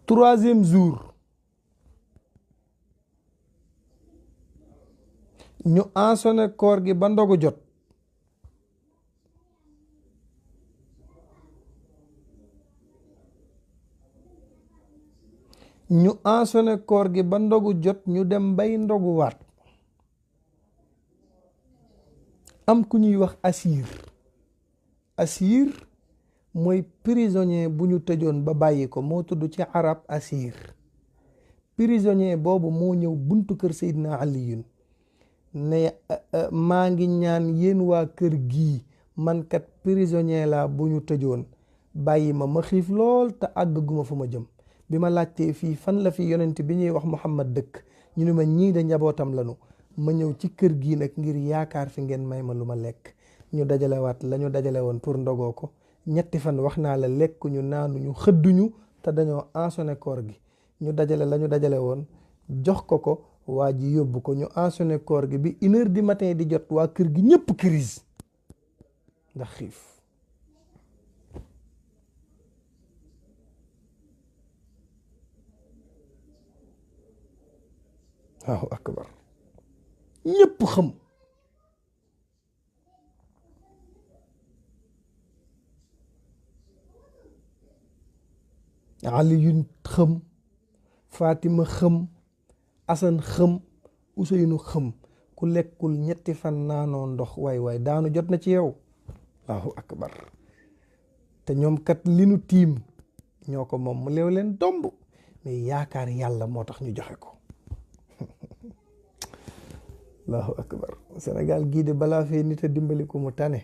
troisième jour ñu ensonné koor gi ba ndogu jot. ñu ensonné koor gi ba ndogu jot, ñu dem bay ndogu waat. am ku ñuy wax Asiir mooy prisonnier bu ñu tëjoon ba bàyyi ko, moo tudd ci arab Asiir. prisonnier boobu moo ñëw buntu kër Seydina Aliyun ne maa ngi ñaan yéen waa kër gii man kat prisonnier la bu ñu tëjoon bàyyi ma xiif lool te àggaguma fu ma jëm. bi ma laajtee fii fan la fi yonent bi ñuy wax Muhammad dëkk ñu ne ma ñii de njabootam lanu ma ñëw ci kër gii nag ngir yaakaar fi ngeen may ma lu ma lekk. ñu dajalewaat la ñu dajale woon pour ndogoo ko ñetti fan wax naa la lekkuñu naanuñu xëdduñu te dañoo ensonné koor gi. ñu dajale la ñu dajale woon jox ko waa ji yóbbu ko ñu ensonné koor gi bi 1 heure du matin di jot waa kër gi ñëpp crise ndax xiif. waaw akbar ñëpp xam. Aliyun xam, Fatima xam, Asan xam, Useynu xam. ku lekkul ñetti fan naanoo ndox waay daanu jot na ci yow. Allahu akbar. te ñoom kat li nu tiim ñoo ko moom mu leew leen domb mais yaakaar yàlla moo tax ñu joxe ko. Allahu akbar. Sénégal gii de balaa fee nit a dimbali ko mu tane.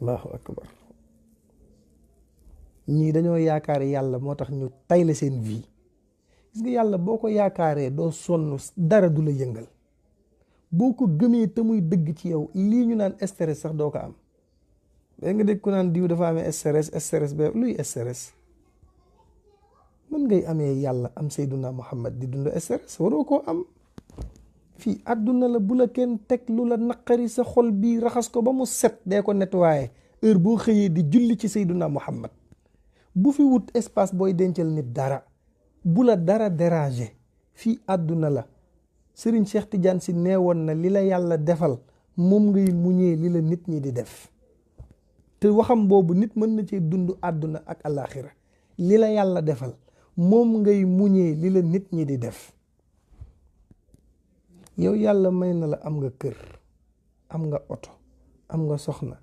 Allahu akbar. ñii dañoo yaakaar yàlla moo tax ñu tayle seen vie. gis nga yàlla boo ko yaakaaree doo sonn dara du la yëngal. boo ko gëmee te muy dëgg ci yow lii ñu naan stress sax doo ko am. da nga dégg ku naan diw dafa amee stress ba luy stress. mën ngay amee yàlla am Seyduna Muhammad di dund stress waroo koo am. fii àdduna la bu la kenn teg lu la naqari sa xol bii raxas ko ba mu set dee ko nettoyé heure boo xëyee di julli ci Seyduna Muhammad. bu fi wut espace booy dencal nit dara bu la dara déranger fii àdduna la. Serigne Cheikh Tidiane si neewoon na li la yàlla defal moom ngay muñee li la nit ñi di def. te waxam boobu nit mën na cee dund àdduna ak alaxira. li la yàlla defal moom ngay muñee li la nit ñi di def. yow yàlla may na la am nga kër, am nga oto, am nga soxna,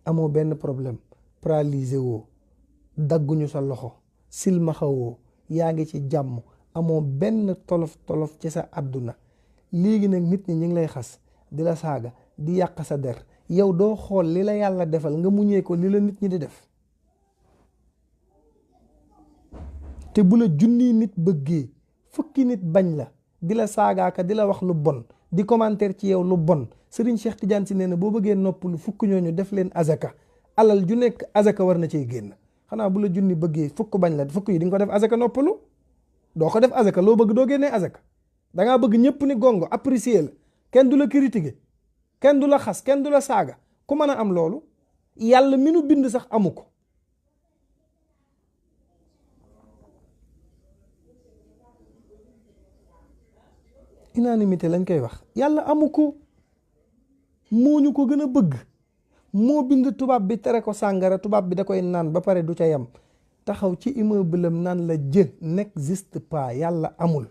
amoo benn problème, paralysé woo, dagguñu sa loxo, silmaxa woo, yaa ngi ci jàmm, amoo benn tolof tolof ci sa àdduna. léegi nag nit ñi ñu ngi lay xas di la saaga di yàq sa der yow doo xool li la yàlla defal nga muñee ko li la nit ñi di def. te bu la junni nit bëggee fukki nit bañ la di la saagaaka di la wax lu bon di commentaire ci yow lu bon. Serigne Cheikh Tidiane si nee na boo bëggee noppalu fukk ñooñu def leen azaka. alal ju nekk azaka war na cee génn. xanaa bu la junni bëggee fukk bañ la fukk yi di nga ko def azaka noppalu. doo ko def azaka loo bëgg doo génnee azaka. dangaa bëgg ñëpp ni gongo apprécier la kenn du la critiquer kenn du la xas kenn du la saaga ku mën a am loolu. yàlla mi nu bind sax amu ko. unanimité lañ koy wax yàlla amu ko. moo ñu ko gën a bëgg. moo bind tubaab bi tere ko sàngara tubaab bi da koy naan ba pare du ca yam taxaw ci immeuble am naan la Dieu n'existe pas yàlla amul.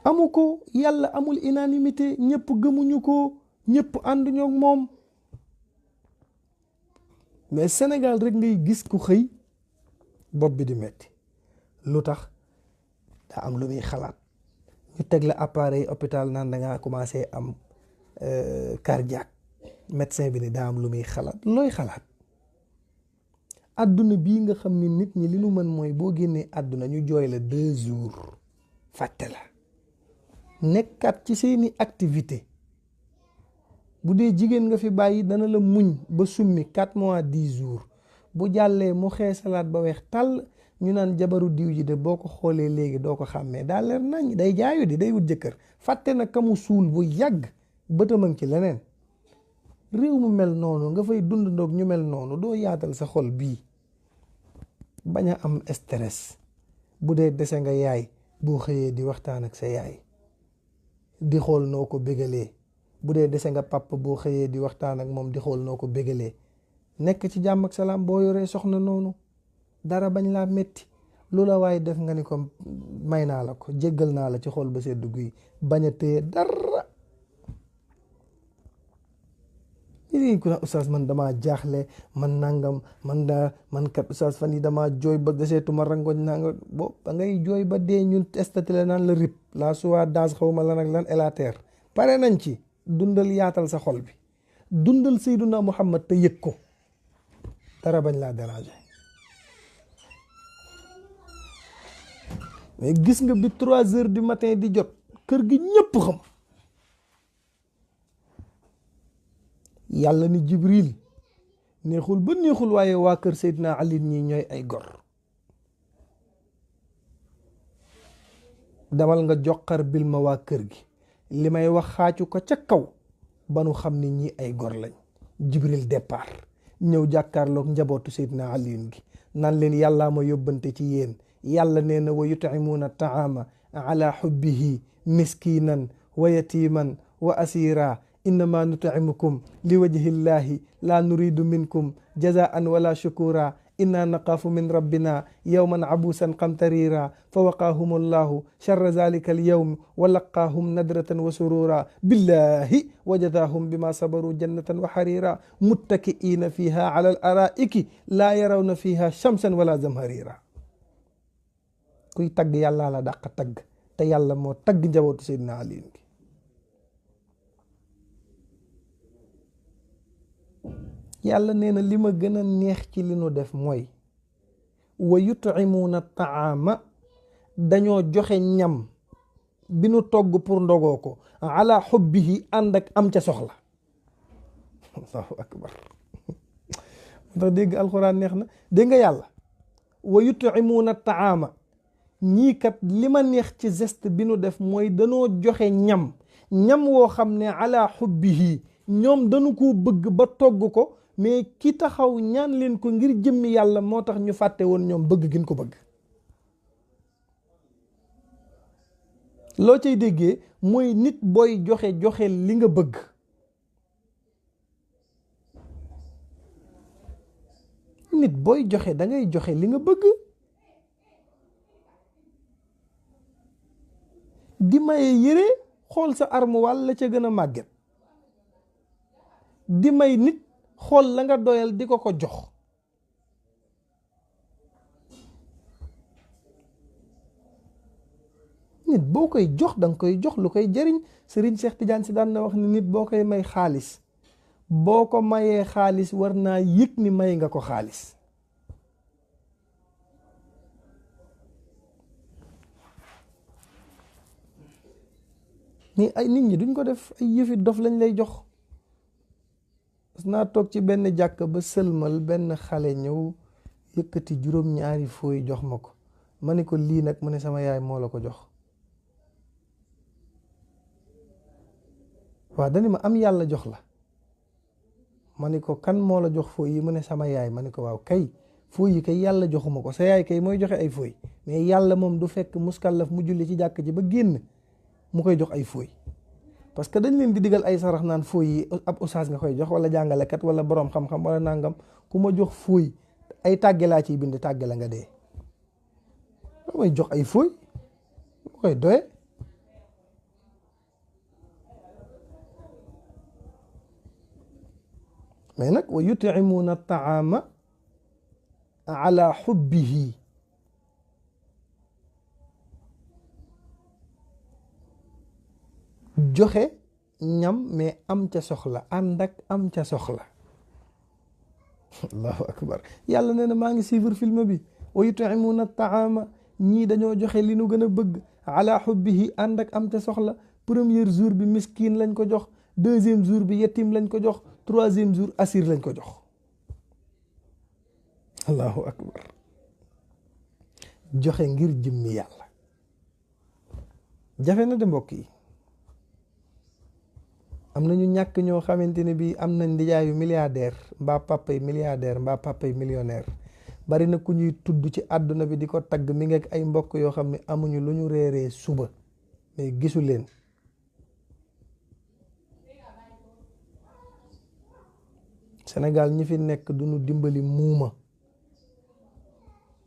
amu ko yàlla amul unanimité ñëpp gëmuñu ko ñëpp ànduñu ak moom. mais Sénégal rek ngay gis ku xëy bopp bi di metti lu tax daa am lu muy xalaat ñu teg la appareil hôpital naan da ngaa commencé am cardiaque médecin bi ni daa am lu muy xalaat looy xalaat. àdduna bii nga xam ni nit ñi li nu mën mooy boo génnee àdduna ñu jooy la 2 jours fàtte la nekkat ci seeni activité. bu dee jigéen nga fi bàyyi dana la muñ ba summi 4 mois 10 jours bu jàllee mu xeesalaat ba weex tàll ñu naan jabaru diw ji de boo ko xoolee léegi doo ko xàmmee daa leer nañ day jaayu di day wut jëkkër fàtte na kamu suul bu yàgg bëtam a ngi ci leneen. réew mu mel noonu nga fay dund ndoog ñu mel noonu doo yaatal sa xol bii bañ a am stress. bu dee dese nga yaay boo xëyee di waxtaan ak sa yaay di xool noo ko bégalee. bu dee dese nga papa boo xëyee di waxtaan ak moom di xool noo ko bégalee. nekk ci jàmm ak salaam boo yoree soxna noonu dara bañ laa metti lu la waaye def nga ni ko may naa la ko, jéggal naa la ci xol ba sedd guy, bañ a téye dara. ñi ku ne oustaz man damaa jaaxle, man nangam, man kat oustaz fan yi damaa jooy ba deseetuma rangoñ nanga bo ba ngay jooy ba dee ñun estati la naan la rip la suwa daas xawma lan ak lan elater pare nañ ci. dundal yaatal sa xol bi, dundal Seyduna Muhammad te yëg ko, dara bañ laa déranger. mais gis nga bi 3 heures du matin di jot kër gi ñëpp xam, yàlla ni Jibril neexul ba neexul waaye waa kër Seydina Ali ñi ñooy ay gor, demal nga joxar bil ma waa kër gi, li may wax xaacu ko ca kaw ba nu xam ni ñi ay gor lañ. Jibril départ ñëw jàkkaarloog njabootu Seydina Ali gi naan leen yàllaa ma yóbbante ci yéen. yàlla nee na wa yut'imuuna taama ala xubbihi miskinan wa yatiman wa asira innama nut'imukum li wajhillahi la nuridu minkum jazaan wala shukura inna naqaafu min rabbina yawman abuusan qamtarira fa waqaahum allahu sharra zalika alyawm wa laqaahum nadratan wa surura billahi wa jadaahum bima sabaru jannatan wa harira muttaki'ina fiha ala al araiki la yarawna fiha shamsan wala zamharira. kuy tagg yàlla la dàq tagg, te yàlla moo tagg njabootu Seydina Ali gi. yàlla nee na li ma gën a neex ci li nu def mooy wa yut'imuuna taama, dañoo joxe ñam bi nu togg pour ndogoo ko ala xubbihi ànd ak am ca soxla. allahu akbar. ndax dégg alxuraan neex na, dégg nga yàlla wa yut'imuuna taama, ñii kat li ma neex ci geste bi nu def mooy danoo joxe ñam woo xam ne ala xubbihi ñoom dañu ko bëgg ba togg ko, mais ki taxaw ñaan leen ko ngir jëmmi yàlla moo tax ñu fàtte woon ñoom bëgg gin ko bëgg. loo cay déggee mooy nit booy joxe li nga bëgg. nit booy joxe da ngay joxe li nga bëgg. di maye yére xool sa armoire la ca gën a màgget, di may nit xool la nga doyal di ko jox. nit boo koy jox danga koy jox lu koy jëriñ. Serigne Cheikh Tidiane si daan na wax ni nit boo koy may xaalis, boo ko mayee xaalis war naa yëg ni may nga ko xaalis. ni ay nit ñi duñ ko def, ay yëfi dof lañ lay jox. parce naa toog ci benn jàkk ba sëlmal benn xale ñëw yëkkati juróom-ñaari fooy jox ma ko, ma ni ko lii nag mu ne sama yaay moo la ko jox. waaw dani ma am yàlla jox la, ma ni ko kan moo la jox fooy yi mu ne sama yaay, ma ni ko waaw kay fooy yi kay yàlla joxuma ko, sa yaay kay mooy joxe ay fooy, mais yàlla moom du fekk muskallaf mu julli ci jàkk ji ba génn mu koy jox ay fooy. parce que dañ leen di digal ay sarax naan fooy yi ab oustaz nga koy jox wala jàngalekat wala boroom xam-xam wala nangam. ku ma jox fooy ay tàgge laa ciy bind, tàgge la nga dee. may jox ay fooy mu koy doye. mais nag wa yut'imuuna taama ala xubbihi, joxe ñam mais am ca soxla, ànd ak am ca soxla. allahu akbar. yàlla nee na maa ngi suivre film bi. wa yut'imuuna taama, ñii dañoo joxe li nu gën a bëgg ala xubbihi, ànd ak am ca soxla. premier jour bi miskin lañ ko jox, deuxième jour bi yetim lañ ko jox, troisième jour asir lañ ko jox. allahu akbar. joxe ngir jëmmi yàlla jafe na de mbokk yi. am na ñu ñàkk ñoo xamante ne bii am nañ ndijaayu milliardaire mbaa papay milliardaire mbaa papay millionnaire. bari na ku ñuy tudd ci àdduna bi di ko tagg mi ngi ak ay mbokk yoo xam ne amuñu lu ñu reeree suba mais gisu leen. Sénégal ñi fi nekk duñu dimbali muuma,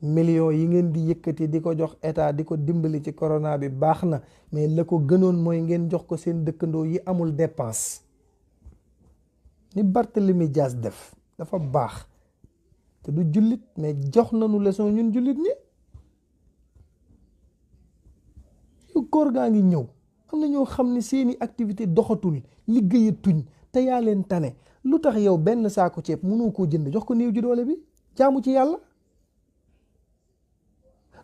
millions yi ngeen di yëkkati di ko jox état di ko dimbali ci corona bi baax na, mais la ko gënoon mooy ngeen jox ko seen dëkkandoo yi amul dépense. ni Barthélemy Dias def dafa baax, te du jullit mais jox nañu leçon ñun jullit ñi. koor gaa ngi ñëw, am na ñoo xam ne seeni activité doxatul, liggéeyatuñ, te yaa leen tane. lu tax yow benn saako ceeb mënoo koo jënd jox ko néew ji doole bi jaamu ci yàlla?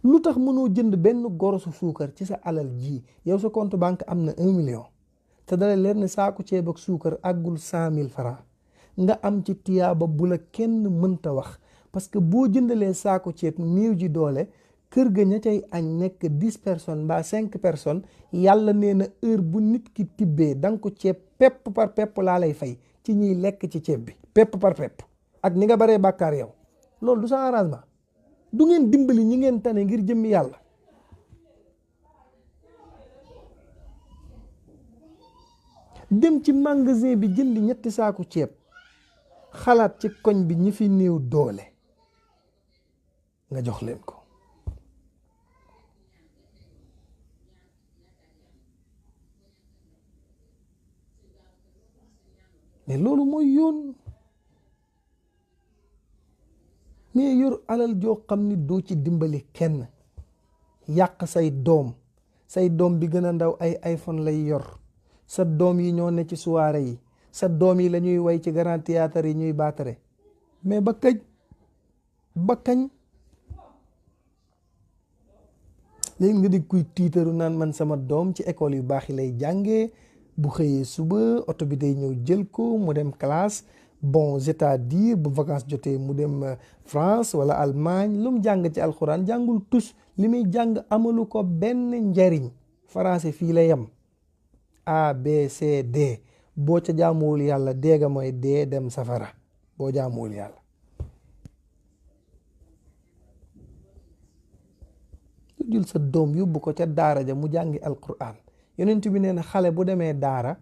lu tax mënoo jënd benn gorosu suukar ci sa alal ji? yow sa compte banque am na 1 million te dala leer ne saako ceeb ak suukar àggul 100 000 francs, nga am ci tiyaaba bu la kenn mënta wax. parce que boo jëndalee saako ceeb néew ji doole, kër ga ña cay añ nekk 10 personnes mbaa 5 personnes, yàlla nee na heure bu nit ki tibbee da nga ko ceeb pepp par pepp laa lay fay ci ñiy lekk ci ceeb bi, pepp par pepp. ak ni nga baree bàkkaar yow, loolu du sa arrangement. du ngeen dimbali ñi ngeen tane ngir jëmmi yàlla? dem ci magasin bi jënd 3 saaku ceeb, xalaat ci koñ bi ñi fi néew doole nga jox leen ko. mais loolu mooy yoon. mais yor alal joo xam ni doo ci dimbali kenn, yàq say doom bi gën a ndaw ay iPhone lay yor, sa doom yi ñoo ne ci soirée yi, sa doom yi la ñuy way ci grand théâtre yi ñuy baatare. mais ba kañ léegi nga di kuy tiitaru naan man sama doom ci école yu baax yi lay jàngee, bu xëyee suba oto bi day ñëw jël ko mu dem classe. bon c'est-à-dire bu vacances jotee mu dem France wala Allemagne, lu mu jàng ci alxuraan jàngul tus, li muy jàng amalu ko benn njariñ. français fii la yem, A B C D. boo ca jaamuwul yàlla déega mooy dee dem safara boo jaamuwul yàlla. jël sa doom yóbbu ko ca daara ja mu jàngi alxuraan. yonent bi nee na xale bu demee daara,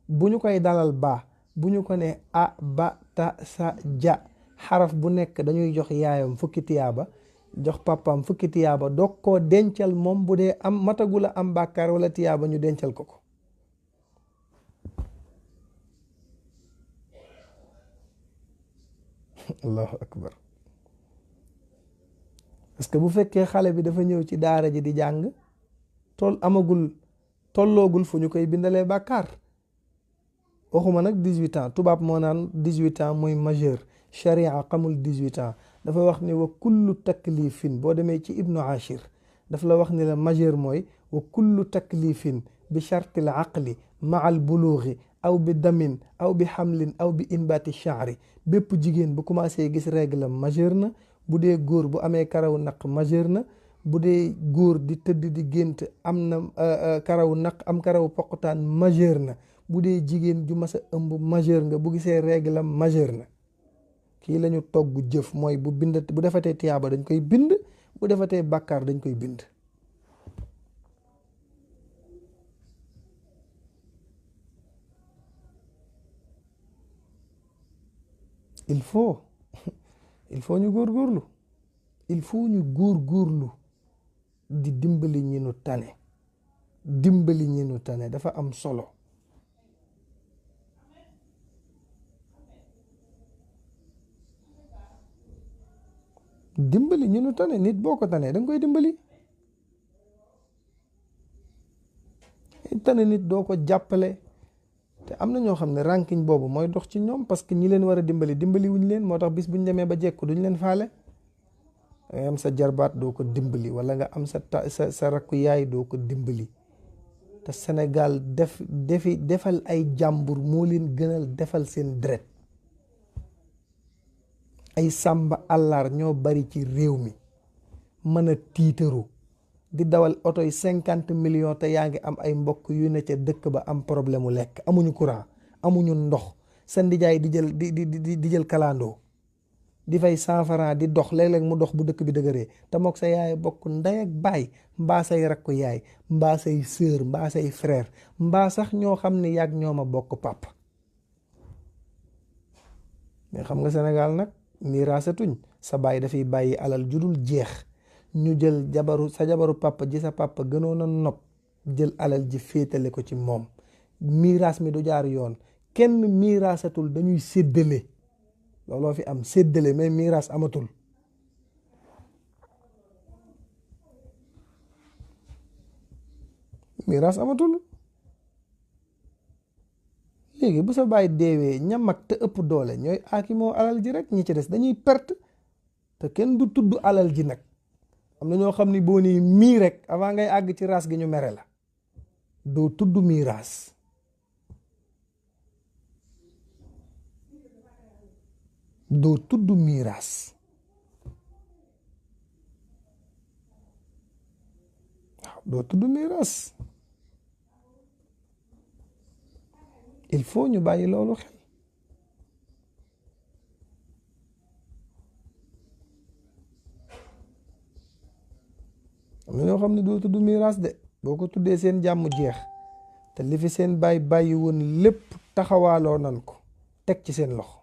bu ñu koy dalal baa, bu ñu ko ne a ba ta sa ja, xaraf bu nekk dañuy jox yaayam 10 tiyaaba, jox papaam 10 tiyaaba, doog koo dencal moom bu dee am matagula am bàkkaar wala tiyaaba ñu dencal ko ko. allahu akbar. parce que bu fekkee xale bi dafa ñëw ci daara ji di jàng, tolloogul fu ñu koy bindalee bàkkaar. waxuma nag 18 ans, tubaab moo naan 18 ans mooy majeur, sharia xamul 18 ans. dafa wax ni wa kullu taklifin, boo demee ci ibnu ashir daf la wax ni la majeur mooy wa kullu taklifin bi chartil aqli maa al buluuxi aw bi damin aw bi xamlin aw bi inbaati shaari. bépp jigéen bu commencé gis règle majeur na, bu dee góor bu amee karaw naq majeur na, bu dee góor di tëdd di gént am na karaw naq am karaw poqutaan majeur na, bu dee jigéen ju mas a ëmb majeur nga, bu gisee règle majeur na. kii la ñu togg jëf mooy bu defatee tiyaaba dañ koy bind, bu defatee bàkkaar dañ koy bind. il faut ñu góorgóorlu, il faut ñu góorgóorlu di dimbali ñi nu tane. dimbali ñi nu tane dafa am solo. dimbali ñu nu tane, nit boo ko tanee da nga koy dimbali. tane nit doo ko jàppale. te am na ñoo xam ne ranking boobu mooy dox ci ñoom, parce que ñi leen war a dimbali wuñ leen, moo tax bis bu ñu demee ba jekku duñ leen faale. nga am sa jarbaat doo ko dimbali, wala nga am sa rakku yaay doo ko dimbali. te Sénégal defal ay jàmbur moo leen gënal defal seen deret. ay sàmba àllar ñoo bari ci réew mi, mën a tiitaru di dawal oto yi 50 millions te yaa ngi am ay mbokk yu ne ca dëkk ba am problème mu lekk, amuñu courant, amuñu ndox. sa ndijaay di jël kalandoo di fay 100 francs di dox, léeg-léeg mu dox bu dëkk bi dëgëree, te mook sa yaay bokk ndey ak baay, mbaa say rakku yaay, mbaa say sœur, mbaa say frère, mbaa sax ñoo xam ne yàgg ñoo ma bokk papa. mais xam nga Sénégal nag miraasatuñ, sa baay dafay bàyyi alal judul jeex, ñu jël sa jabaru papa ji sa papa gënoon a nopp jël alal ji féetale ko ci moom. miiraas mi du jaar yoon, kenn miiraasatul, dañuy séddale. looloo fi am, séddale, mais miiraas amatul. miiraas amatul. léegi bu sa baay deewee ña mag te ëpp doole ñooy aakimoo alal ji rek, ñi ci des dañuy perte, te kenn du tudd alal ji nag. am na ñoo xam ni boo nii mii rek avant ngay àgg ci raas gi ñu mere la, doo tudd miiraas. doo tudd miiraas. waaw doo tudd miiraas. il faut ñu bàyyi loolu xel. am na ñoo xam ne doo tudd miiraas de, boo ko tuddee seen jàmm jeex, te li fi seen bàyyi woon lépp taxawaaloo nan ko teg ci seen loxo.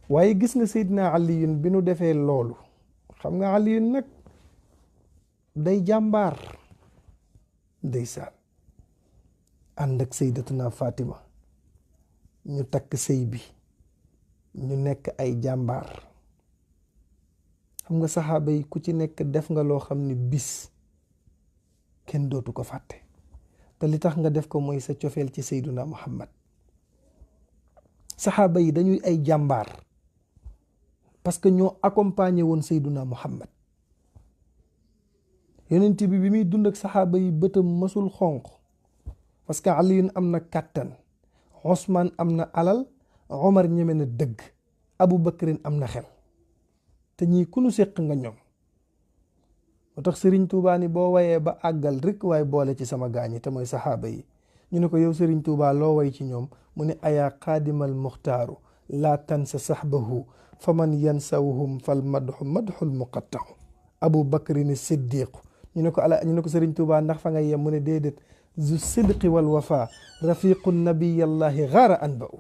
waaye gis nga Seydina Aliyun bi nu defee loolu, xam nga Aliyun nag day jàmbaar, ndeysaan, ànd ak Sayyidatuna Fatima, ñu takk sëy bi, ñu nekk ay jàmbaar. xam nga saxaaba yi ku ci nekk def nga loo xam ni bis kenn dootu ko fàtte, te li tax nga def ko mooy sa cofeel ci Seydina Muhammad. saxaaba yi dañuy ay jàmbaar parce que ñoo accompagné woon Seydina Muhammad. yonent bi muy dund ak saxaaba yi bëtam mësul xonq, parce que Aliyun am na kàttan, Osman am na alal, Omar ñeme na dëgg, Abu Bakrin am na xel, te ñii ku nu séq nga ñoom. moo tax Sëriñ Tuubaa ni boo wayee ba àggal rek waaye boole ci sama gaañi te mooy saxaaba yi. ñu ne ko yow Sëriñ Tuubaa loo way ci ñoom, mu ne ayaa qaadimal muxtaaru laa tansa saxbahu fa man yansawhum fal madxu madxul muqattaxu Abu Bakrin siddiqu. ñu ne ko Sëriñ Tuubaa ndax fa nga yem, mu ne déedéet, zu sidqi wal wafa rafiqu nabiyallahi gaara anba'u.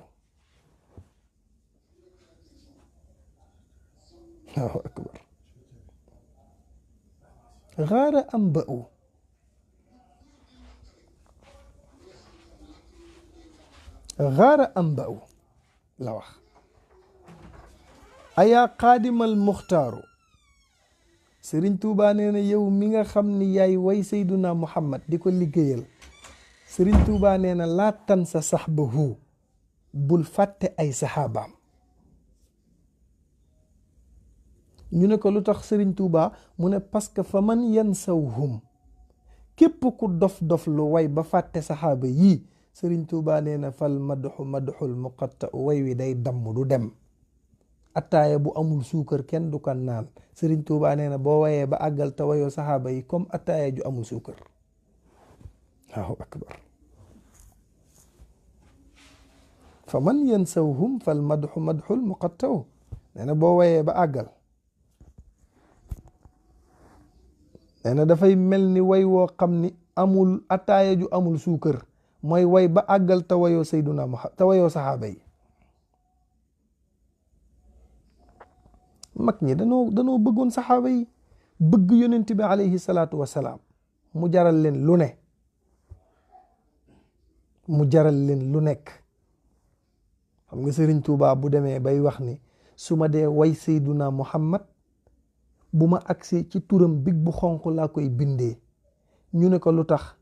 Allahu akbar. gaara anba'u. gaara anba'u la wax. ayaa qaadimal muxtaaru. Sëriñ Tuubaa nee na yow mi nga xam ni yaay way Seyduna Muhammad di ko liggéeyal, Sëriñ Tuubaa nee na laa tansa saxbahu, bul fàtte ay saxaabaam. ñu ne ko lu tax Sëriñ Tuubaa, mu ne parce que fa man yansawhum, képp ku dof lu way ba fàtte saxaaba yii, Sëriñ Tuubaa nee na fal madxu madxul muqatta way wi day damm du dem. attaaya bu amul suukar kenn du kan naan. Sëriñ Tuubaa nee na boo wayee ba àggal te wayoo saxaaba yi comme attaaya ju amul suukar. Allahu akbar. fa man yansawhum fal madxu madxul muqattaw. nee na boo wayee ba àggal, nee na dafay mel ni way woo xam ni amul attaaya ju amul suukar, mooy way ba àggal te wayoo Seyduna Muhammad te wayoo saxaaba yi. mag ñi danoo bëggoon saxaaba yi, bëgg yonent bi alayhi salaatu wasalaam, mu jaral leen lu ne, mu jaral leen lu nekk. xam nga Sëriñ Tuubaa bu demee bay wax ni su ma dee way Seyduna Muhammad bu ma agsee ci turam big bu xonq laa koy bindee. ñu ne ko lu tax,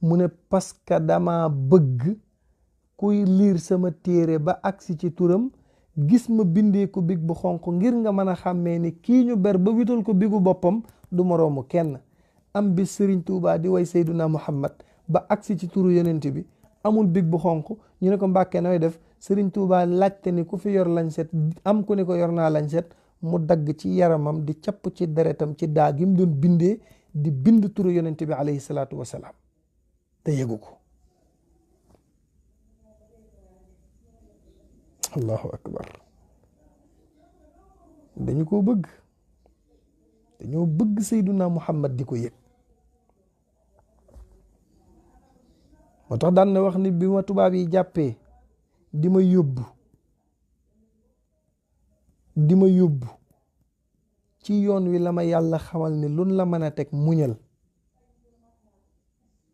mu ne parce que dama bëgg kuy liir sama téere ba agsi ci turam gis ma bindee ko big bu xonq, ngir nga mën a xàmmee ni kii ñu ber ba wital ko bigu boppam du moroomu kenn. am bi Sëriñ Tuubaa di way Seyduna Muhammad ba agsi ci turu yonent bi amul big bu xonq. ñu ne ko Mbàkke nooy def, Sëriñ Tuubaa laajte ni ku fi yor lañset, am ku ne ko yor naa lañset, mu dagg ci yaramam di capp ci deretam ci daa gi mu doon bindee, di bind turu yonent bi alayhi salaatu wasalaam, te yëgu ko. Allahu akbar. dañu ko bëgg, dañoo bëgg Seyduna Muhammad di ko yëg. moo tax daan na wax ni bi ma tubaab yi jàppee di ma yóbbu ci yoon wi la ma yàlla xamal ni lun la mën a teg muñal,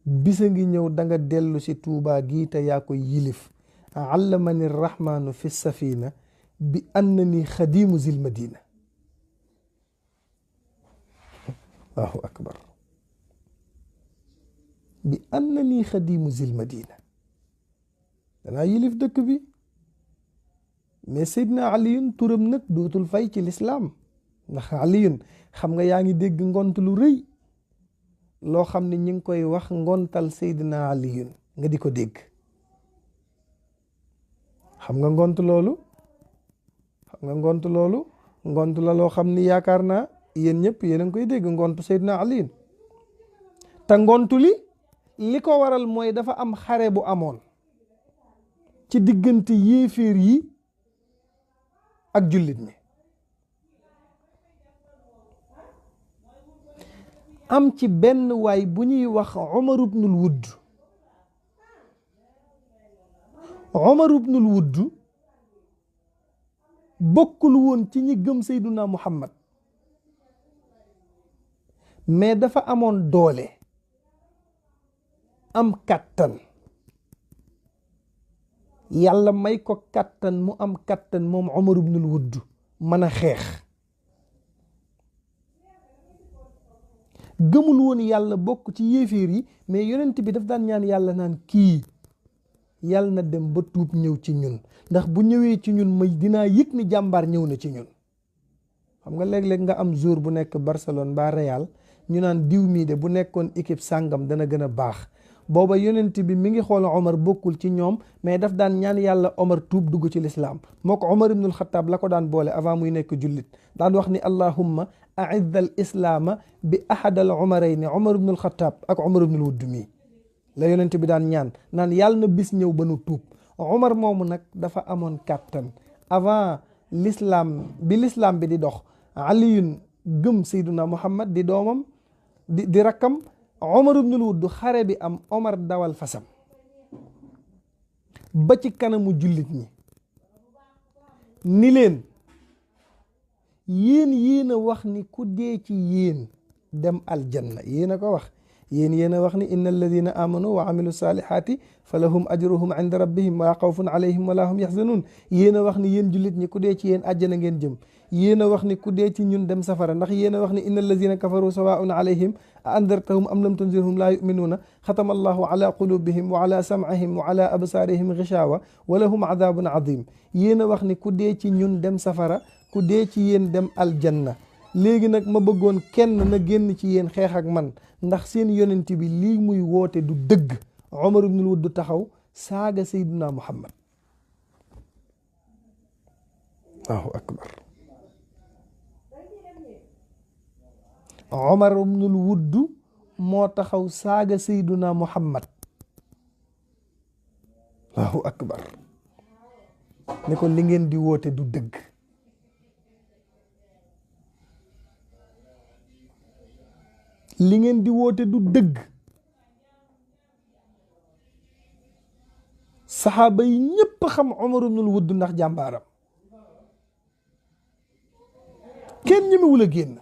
bisa ngi ñëw danga dellu si Tuubaa gii te yaa ko yilif. allamani rahmaanu fi safina bi annani xadimu zil madina. allahu akbar. bi annani xadimu zil madina. danaa yilif dëkk bi. mais Seydina Aliyun turam nag dootul fay ci lislaam, ndax Aliyun xam nga yaa ngi dégg ngont lu rëy loo xam ne ñi ngi koy wax ngontal Seydina Aliyun nga di ko dégg. xam nga ngont loolu ngont la loo xam ni yaakaar naa yéen ñëpp yéen a ngi koy dégg, ngontu Seydina Aliyun. te ngontu li ko waral mooy dafa am xare bu amoon ci diggante yéeféer yi ak jullit ñi. am ci benn waay bu ñuy wax Umar ibnul Wudd. Umar ibnul Wudd bokkul woon ci ñi gëm Seyduna Muhammad, mais dafa amoon doole, am kàttan. yàlla may ko kàttan, mu am kàttan moom Umar ibnul Wudd mën a xeex. gëmul woon yàlla, bokk ci yéeféer yi, mais yonent bi daf daan ñaan yàlla naan kii yàlla na dem ba tuub ñëw ci ñun, ndax bu ñëwee ci ñun may dinaa yëg ni jàmbaar ñëw na ci ñun. xam nga léeg-léeg nga am jour bu nekk Barcelone ba Real ñu naan diw mii de bu nekkoon équipe sàngam dana gën a baax. booba yonent bi mi ngi xool Omar bokkul ci ñoom, mais daf daan ñaan yàlla Omar tuub dugg ci lislaam. moo ko Omar ibnul Xataab la ko daan boole avant muy nekk jullit, daan wax ni allahumma aizz al islaama bi ahad al umarayni Omar ibnul Xataab ak Omar ibnul Wudd mii la yonent bi daan ñaan naan yàlla na bis ñëw ba nu tuub. Omar moomu nag dafa amoon kàttan avant l'islam bi di dox. Aliyun gëm Seyduna Muhammad di doomam di rakkam. Omar ibnul Wudd xare bi am, Omar dawal fasam ba ci kanamu jullit ñi ni leen yéen a wax ni ku dee ci yéen dem aljanna. yéen a ko wax, yéen a wax ni inna alladina amanu wa amilu salihati fa lahum ajruhum inda rabbihim wala xawfun alayhim wala hum yaxzanun. yéen a wax ni yéen jullit ñi ku dee ci yéen àjjana ngeen jëm. yéen a wax ni ku dee ci ñun dem safara, ndax yéen a wax ni inna alladina kafaru sawaun alayhim a andartahum am lam tunzirhum laa yuminuuna xatama allahu ala qulubihim wa ala sam'ihim wa ala absaarihim gishawa wa lahum adabun adim. yéen a wax ni ku dee ci ñun dem safara, ku dee ci yéen dem aljanna. léegi nag ma bëggoon kenn na génn ci yéen xeex ak man, ndax seen yonent bi lii muy woote du dëgg. Omar ibnul Wudd taxaw saaga Seydina Muhammad. allahu akbar. Omar ibnul Wudd moo taxaw saaga Seydina Muhammad. allahu akbar. ne ko li ngeen di woote du dëgg. li ngeen di woote du dëgg. saxaaba yi ñépp xam Omar ibnul Wudd ndax jàmbaaram, kenn ñemewul a génn.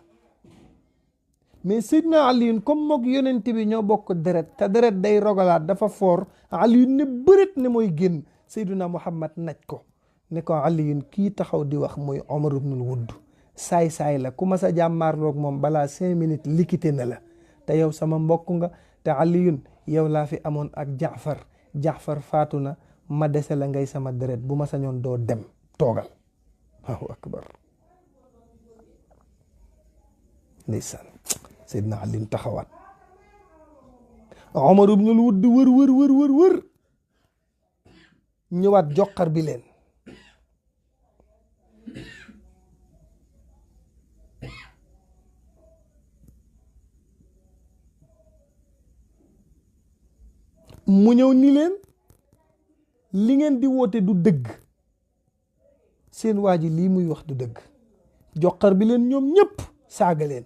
mais Seydina Aliyun comme mook yonent bi ñoo bokk deret, te deret day rogalaat dafa foor. Aliyun ne bërét ne mooy génn. Seydina Muhammad naj ko ne ko Aliyun kii taxaw di wax mooy Omar ibnul Wudd, saay-saay la, ku ma sa jàmmaarloog moom balaa 5 minutes likite na la, te yow sama mbokk nga. te Aliyun yow laa fi amoon ak Jaafar faatu na, ma dese la ngay sama deret, bu ma sañoon doo dem, toogal. allahu akbar. ndeysaan Seydina Aliyun taxawaat. Omar ibnul Wudd wër ñëwaat joxar bi leen. mu ñëw ni leen li ngeen di woote du dëgg, seen waa ji lii muy wax du dëgg. joxar bi leen ñoom ñépp saaga leen.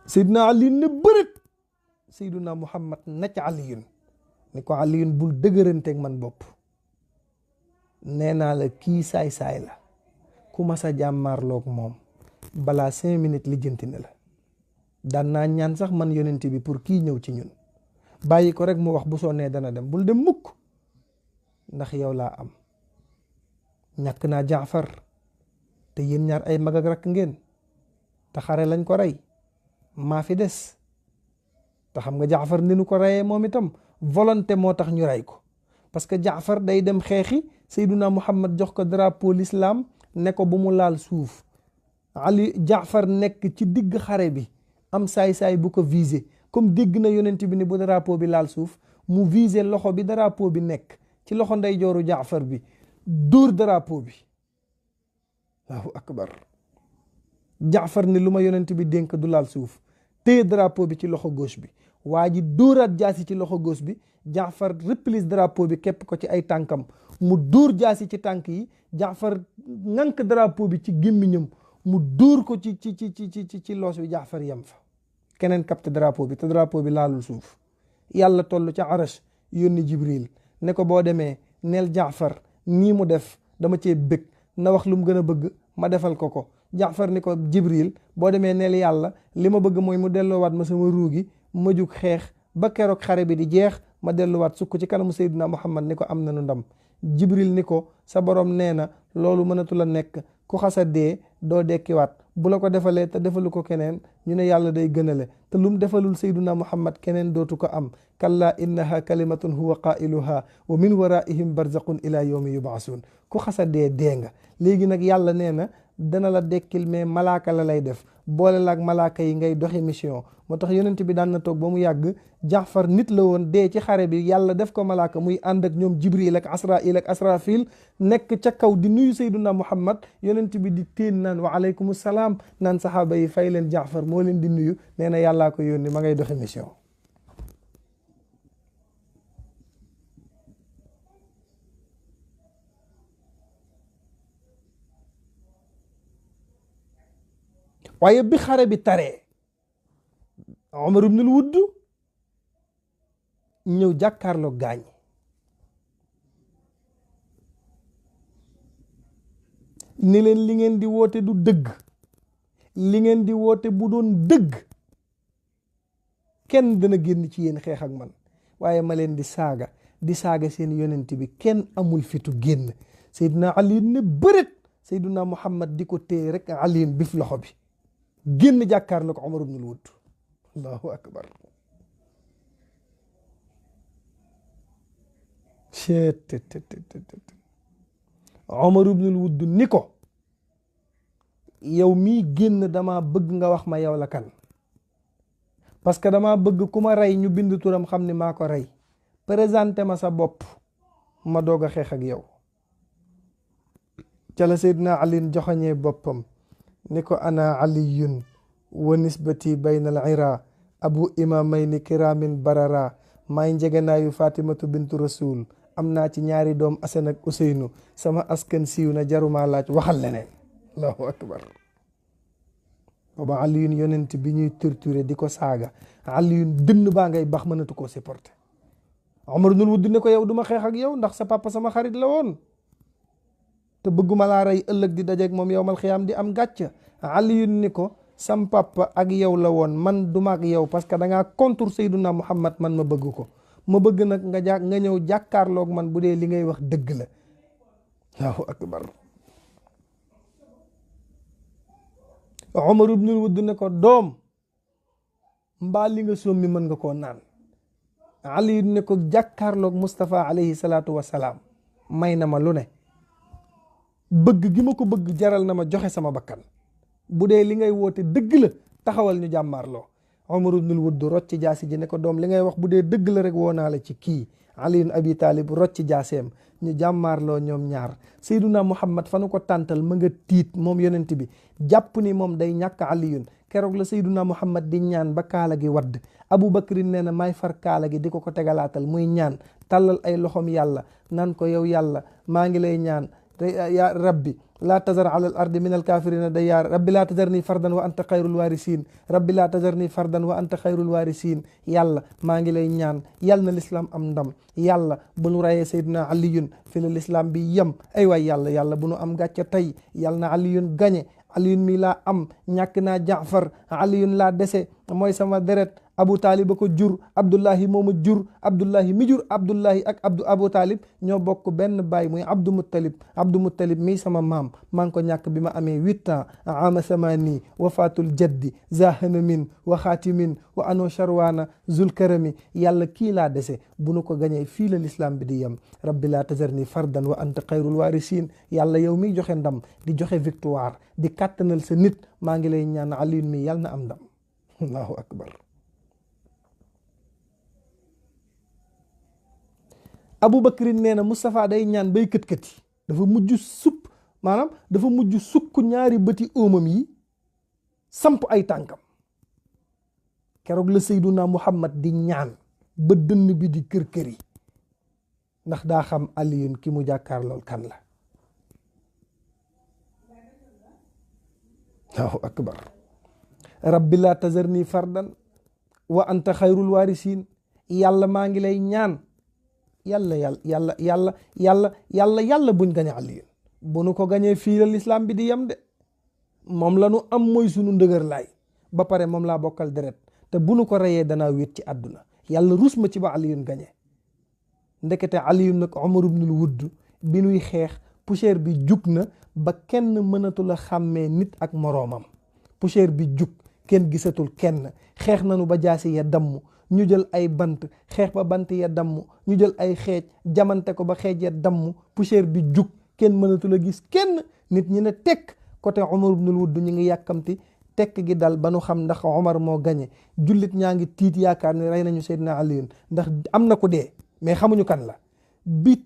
Seydina Ali ne bërët sayduna muhammad nac aliyun ni ko aliyun bul dëgëranteeg man bopp, nee naa la kii saay-saay la, ku ma sa jàmmaarloog moom balaa 5 minutes lijjanti ne la. daan naa ñaan sax man yonent bi pour kii ñëw ci ñun, bàyyi ko rek mu wax bu sonnee dana dem, bul dem mukk ndax yow laa am. ñàkk naa jaafar te yéen ñaar ay mag ak rakk ngeen, te xare lañ ko rey, maa fi des. te xam nga jaafar ni nu ko reyee moom itam volonté moo tax ñu rey ko, parce que jaafar day dem xeexi, sayduna muhammad jox ko drapeau l'islam ne ko bu mu laal suuf. jaafar nekk ci digg xare bi, am saay-saay bu ko visé, comme dégg na yonent bi ni bu drapeau bi laal suuf, mu visé loxo bi drapeau bi nekk ci loxo ndeyjooru jaafar bi, dóor drapeau bi. allahu akbar. jaafar ni lu ma yonent bi dénk du laal suuf, téye drapeau bi ci loxo gauche bi, waa ji dóoraat jaasi ci loxo gauche bi, jaafar replis drapeau bi képp ko ci ay tànkam, mu dóor jaasi ci tànk yi, jaafar ŋànk drapeau bi ci gémmiñam, mu dóor ko ci loos bi, jaafar yem fa. keneen capté drapeau bi te drapeau bi laalul suuf. yàlla toll ca arash yónni jibril ne ko boo demee neel jaafar nii mu def dama cee bëgg, na wax lu mu gën a bëgg ma defal ko ko. jaafar ni ko jibril boo demee neel yàlla li ma bëgg mooy mu delloowaat ma sama ruugi, ma jug xeex ba keroog xare bi di jeex, ma delluwaat sukk ci kanamu sayyidina muhammad ni ko am na nu ndam. jibril ni ko sa borom nee na loolu mënatu la nekk, ku xasa dee doo dekkiwaat, bu la ko defalee te defalu ko keneen ñu ne yàlla day gënale, te lum defalul sayduna muhammad keneen dootu ko am. kalla innaha kalimatun huwa qailuha wa min waraihim barzaqun ila yawmi yub'asun. ku xasa dee nga. léegi nag yàlla nee na dana la dekkil, mais malaaka la lay def, boole la ak malaaka yi ngay doxi mission. moo tax yonent bi daan na toog ba mu yàgg, jaafar nit la woon dee ci xare bi, yàlla def ko malaaka muy ànd ak ñoom jibril ak asrail ak asrafil, nekk ca kaw di nuyu sayduna muhammad, yonent bi di téen naan wa aleykum salaam, naan saxaaba yi fay leen jaafar moo leen di nuyu, nee na yàllaa ko yónni ma ngay doxi mission. waaye bi xare bi taree, Omar ibnul Wudd ñëw jàkkaarloo gaañ, ni leen li ngeen di woote du dëgg, li ngeen di woote bu doon dëgg kenn dana génn ci yéen xeex ak man, waaye ma leen di saaga seen yonent bi, kenn amul fitu génn. Seydina Ali ne bërët, Seydina Muhammad di ko téye rek, Ali bif loxo bi génn jàkkaarloo ko Omar ibnul Wudd. allahu akbar. Omar ibnul Wudd ni ko yow mii génn dama bëgg nga wax ma yow la kan, parce que dama bëgg ku ma rey ñu bind turam xam ni maa ko rey, présenté ma sa bopp ma doog a xeex ak yow. ca la Seydina Ali joxañee boppam ni ko ana aliyun wa nisbati bayna al ira abu imamayni kiramin barara, maay njegenaayu fatimatu bintu rasul, am naa ci ñaari doom Asan ak Useynu, sama askan siiw na jaruma laaj, waxal leneen. allahu akbar. booba aliyun yonent bi ñuy torturé di ko saaga, aliyun dënn baa ngay bax mënatu koo supporter. Omar ibnul Wudd ne ko yow duma xeex ak yow ndax sa papa sama xarit la woon, te bëgguma laa rey ëllëg di dajeeg moom yowmal xiyaam di am gàcc. aliyun ni ko sam papa ak yow la woon, man duma ak yow, parce que da ngaa contre sayduna muhammad, man ma bëgg ko, ma bëgg nag nga ñëw jàkkaarloog man bu dee li ngay wax dëgg la. allahu akbar. Omar ibnul Wudd ne ko doom, mbaa li nga sommi mën nga koo naan. Ali ne ko jàkkaarloog Mustafa alayhi salaatu wasalaam may na ma lu ne, bëgg gi ma ko bëgg jaral na ma joxe sama bakkan, bu dee li ngay woote dëgg la taxawal ñu jàmmaarloo. Omar ibnul Wudd rocci jaasi ji ne ko doom li ngay wax bu dee dëgg la rek woo naa la ci kii. Ali ibn Abi Talib rocci jaaseem, ñu jàmmaarloo ñoom ñaar. Seyduna Muhammad fa nu ko tàntal ma nga tiit moom yonent bi, jàpp ni moom day ñàkk Aliyun. keroog la Seyduna Muhammad di ñaan ba kaala gi wadd. Abu Bakrin nee na maay far kaala gi di ko tegalaatal muy ñaan, tàllal ay loxom yàlla naan ko yow yàlla maa ngi lay ñaan ya rabbi laa tazar ala al ardi min al kafirina dayyaar rabbi laa tazarni fardan wa anta xayrul waarisiin rabbi laa tazarni fardan wa anta xayrul waarisiin yàlla maa ngi lay ñaan yàlla na lislaam am ndam yàlla bu nu rayee Seydina Aliyun fi la lislaam bi yem ay waay yàlla bu nu am gàcce tey yàlla na Aliyun gañe Aliyun mi laa am ñàkk naa Jaafar Aliyun laa dese mooy sama deret Abu Talib a ko jur Abdullahi mooma jur Abdullahi mi jur Abdullahi ak Abu Talib ñoo bokk benn baay muy Abdou Muttalib mii sama maam maa ngi ko ñàkk bi ma amee 8 ans ama samani wafatul jaddi zahanamin wa xaatimin wa ano charwana zulkarami yàlla kii laa dese bu nu ko gañee fii la lislaam bi di yem rabbi laa tazarni fardan wa anta xayrul waarisiin yàlla yow miy joxe ndam di joxe victoire di kàttanal sa nit maa ngi lay ñaan Aliyun mi yàlla na am ndam allahu akbar Aboubacrin nee na Moustapha day ñaan bay kët-kët dafa mujj sukk ñaari bëti óomam yi samp ay tànkam keroog la Seyduna Muhammad di ñaan ba dënn bi di kër-këri ndax daa xam Aliyun ki mu jàkkaar lool kan la Allahu akbar rabbi laa tazarni fardan wa anta xayrul waarisiin yàlla maa ngi lay ñaan yàlla buñ gañe Aliyun bu nu ko gañee fii la lislaam bi di yem de moom la nu am mooy sunu ndëgër laay ba pare moom laa bokkal deret te bu nu ko reyee danaa wéet ci àdduna yàlla rus ma ci ba Aliyun gañe ndekete Aliyun nag Umar ibnul Wudd bi nuy xeex poussière bi jug na ba kenn mënatul a xàmmee nit ak moroomam poussière bi jug kenn gisatul kenn xeex nanu ba jaasi ya damm ñu jël ay bant xeex ba bant ya damm ñu jël ay xeej jamante ko ba xeej ya damm poussière bi jug kenn mënatul a gis kenn nit ñi ne tekk côté Umar ibnul Wudd ñu ngi yàkkamti tekk gi dal ba nu xam ndax Umar moo gañe jullit ñaa ngi tiit yaakaar ne rey nañu Seydina Aliyun ndax am na ko dee mais xamuñu kan la bi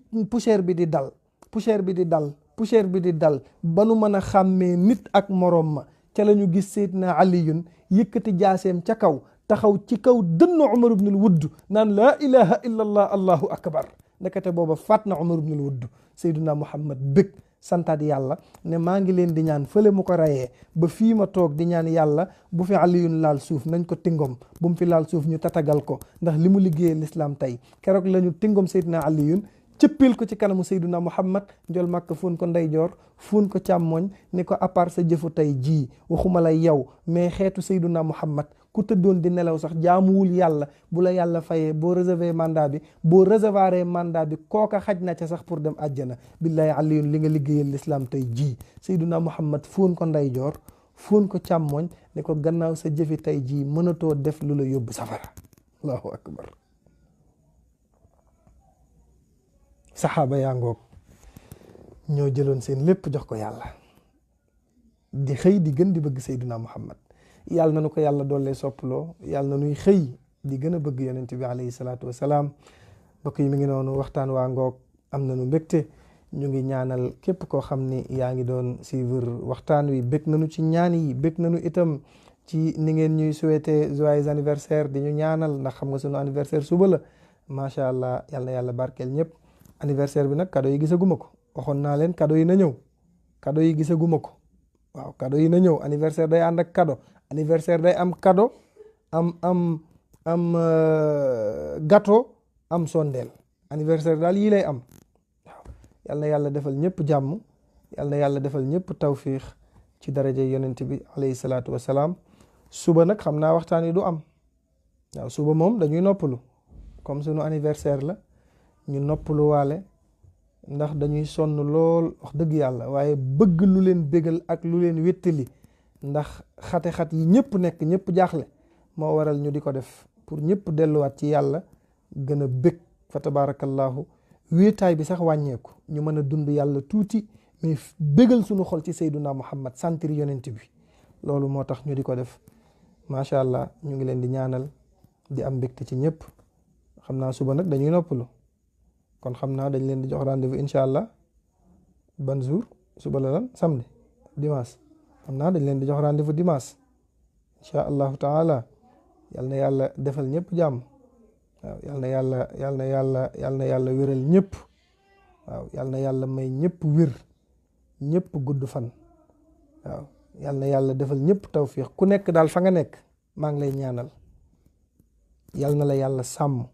poussière bi di dal ba nu mën a xàmmee nit ak moroom ma ca la ñu gis Seydina Aliyun yëkkati jaaseem ca kaw taxaw ci kaw dënn Umar ibnul Wudd naan laa ilaha illa allah allahu akbar ndekete booba faat na Umar ibnul Wudd Seydina Muhammad bëgg santaat yàlla ne maa ngi leen di ñaan fële mu ko rayee ba fii ma toog di ñaan yàlla bu fi Aliyun laal suuf nañ ko tingom bu mu fi laal suuf ñu tatagal ko ndax li mu liggéeyee lislaam tey keroog la ñu tingom Seydina Aliyun cëppil ko ci kanamu Seydina Muhammad njol màkk fuun ko ndeyjoor fuun ko càmmoñ ni ko à part sa jëfu tey jii waxuma la yow mais xeetu Seydina Muhammad ku tëddoon di nelaw sax jaamuwul yàlla bu la yàlla fayee boo réservé mandat bi boo réservaré mandat bi kooka xaj na ca sax pour dem àjjana billahi Aliyun li nga liggéeyal lislaam tey jii Seydina Muhammad fuun ko ndeyjoor fuun ko càmmoñ ni ko gannaaw sa jëfi tey jii mënatoo def lu la yóbbu safara allahu akbar saxaaba yaa ngoog ñoo jëloon seen lépp jox ko yàlla di xëy di gën di bëgg Seydina Muhammad yàlla na nu ko yàlla doole soppaloo yàlla na nuy xëy di gën a bëgg yonent bi alayhi salaatu wasalaam mbokk yi mi ngi noonu waxtaan waa ngoog am na nu mbégte ñu ngi ñaanal képp koo xam ni yaa ngi doon suivre waxtaan wi bég nañu ci ñaan yi bég nañu itam ci ni ngeen ñuy souhaiter joyeux anniversaire di ñu ñaanal ndax xam nga sunu anniversaire suba la macha allah yàlla na yàlla barkeel ñëpp anniversaire bi nag cadeau yi gisaguma ko waxoon naa leen cadeau yi na ñëw cadeau yi gisaguma ko waaw cadeau yi na ñëw anniversaire day ànd ak cadeau anniversaire day am cadeau am gâteau am sondeel anniversaire daal yii lay am waaw yal na yàlla defal ñëpp jàmm yal na yàlla defal ñëpp tawfiix ci daraja yonent bi alayhi salaatu wasalaam suba nag xam naa waxtaan yi du am waaw suba moom dañuy noppalu comme sunu anniversaire la ñu noppalu waale ndax dañuy sonn lool wax dëgg yàlla waaye bëgg lu leen bégal ak lu leen wéttali ndax xate-xat yi ñëpp nekk ñëpp jaaxle moo waral ñu di ko def pour ñëpp delluwaat ci yàlla gën a bég fa tabarakallahu wéetaay bi sax wàññeeku ñu mën a dund yàlla tuuti mais bégal suñu xol ci Seyduna Muhammad sentir yonent bi loolu moo tax ñu di ko def macha allah ñu ngi leen di ñaanal di am mbégte ci ñëpp xam naa suba nag dañuy noppalu kon xam naa dañ leen di jox rendez-vous incha allah ban jour suba la lan samedi dimanche xam naa dañ leen di jox rendez-vous dimanche incha allahu taala yal na yàlla defal ñëpp jàmm waaw yal na yàlla wéral ñëpp waaw yal na yàlla may ñëpp wér ñëpp gudd fan waaw yal na yàlla defal ñëpp tawfiix ku nekk daal fa nga nekk maa ngi lay ñaanal yal na la yàlla sàmm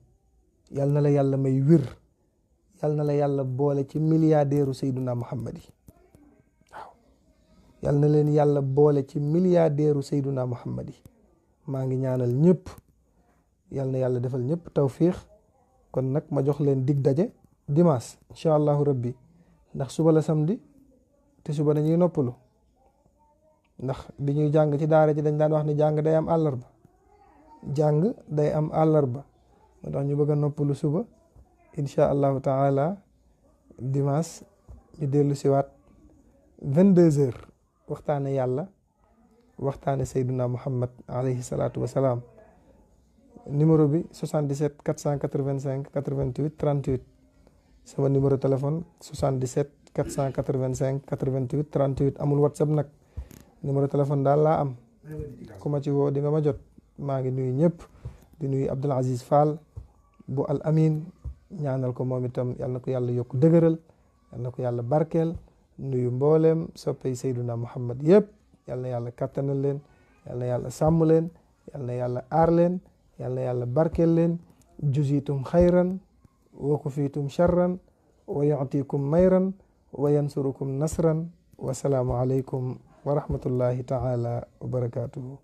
yal na la yàlla may wir yal na la yàlla boole ci milliardaire Seydina Muhammad yi waaw yal na leen yàlla boole ci milliardaire Seydina Muhammad yi maa ngi ñaanal ñëpp yal na yàlla defal ñëpp tawfiix kon nag ma jox leen dig daje dimanche incha allahu rabbi ndax suba la samedi te suba dañuy noppalu ndax bi ñuy jàng ci daara ji dañ daan wax ni jàng day am àllarba jàng day am àllarba moo tax ñu bëgg a noppalu suba incha allahu taala dimanche ñu dellu siwaat 22h waxtaane yàlla waxtaane Seydina Muhammad alayhi salaatu wasalaam numéro bi 77 485 88 38 sama numéro téléphone 77 485 88 38 amul whatsapp nag numéro téléphone daal laa am ku ma ci woo di nga ma jot maa ngi nuyu ñëpp di nuyu Abdoul Aziz Fall bu Al Amin ñaanal ko moom itam yal na ko yàlla yokk dëgëral yal na ko yàlla barkeel nuyu mbooleem soppay Seydina Muhammad yëpp yal na yàlla kattanal leen yal na yàlla sàmm leen yal na yàlla aar leen yal na yàlla barkeel leen juzitum xayran wa kufitum charran wa yu'tikum mayran wa yansurukum nasran wa salaamu aleykum wa rahmatullahi taala wa barakatuhu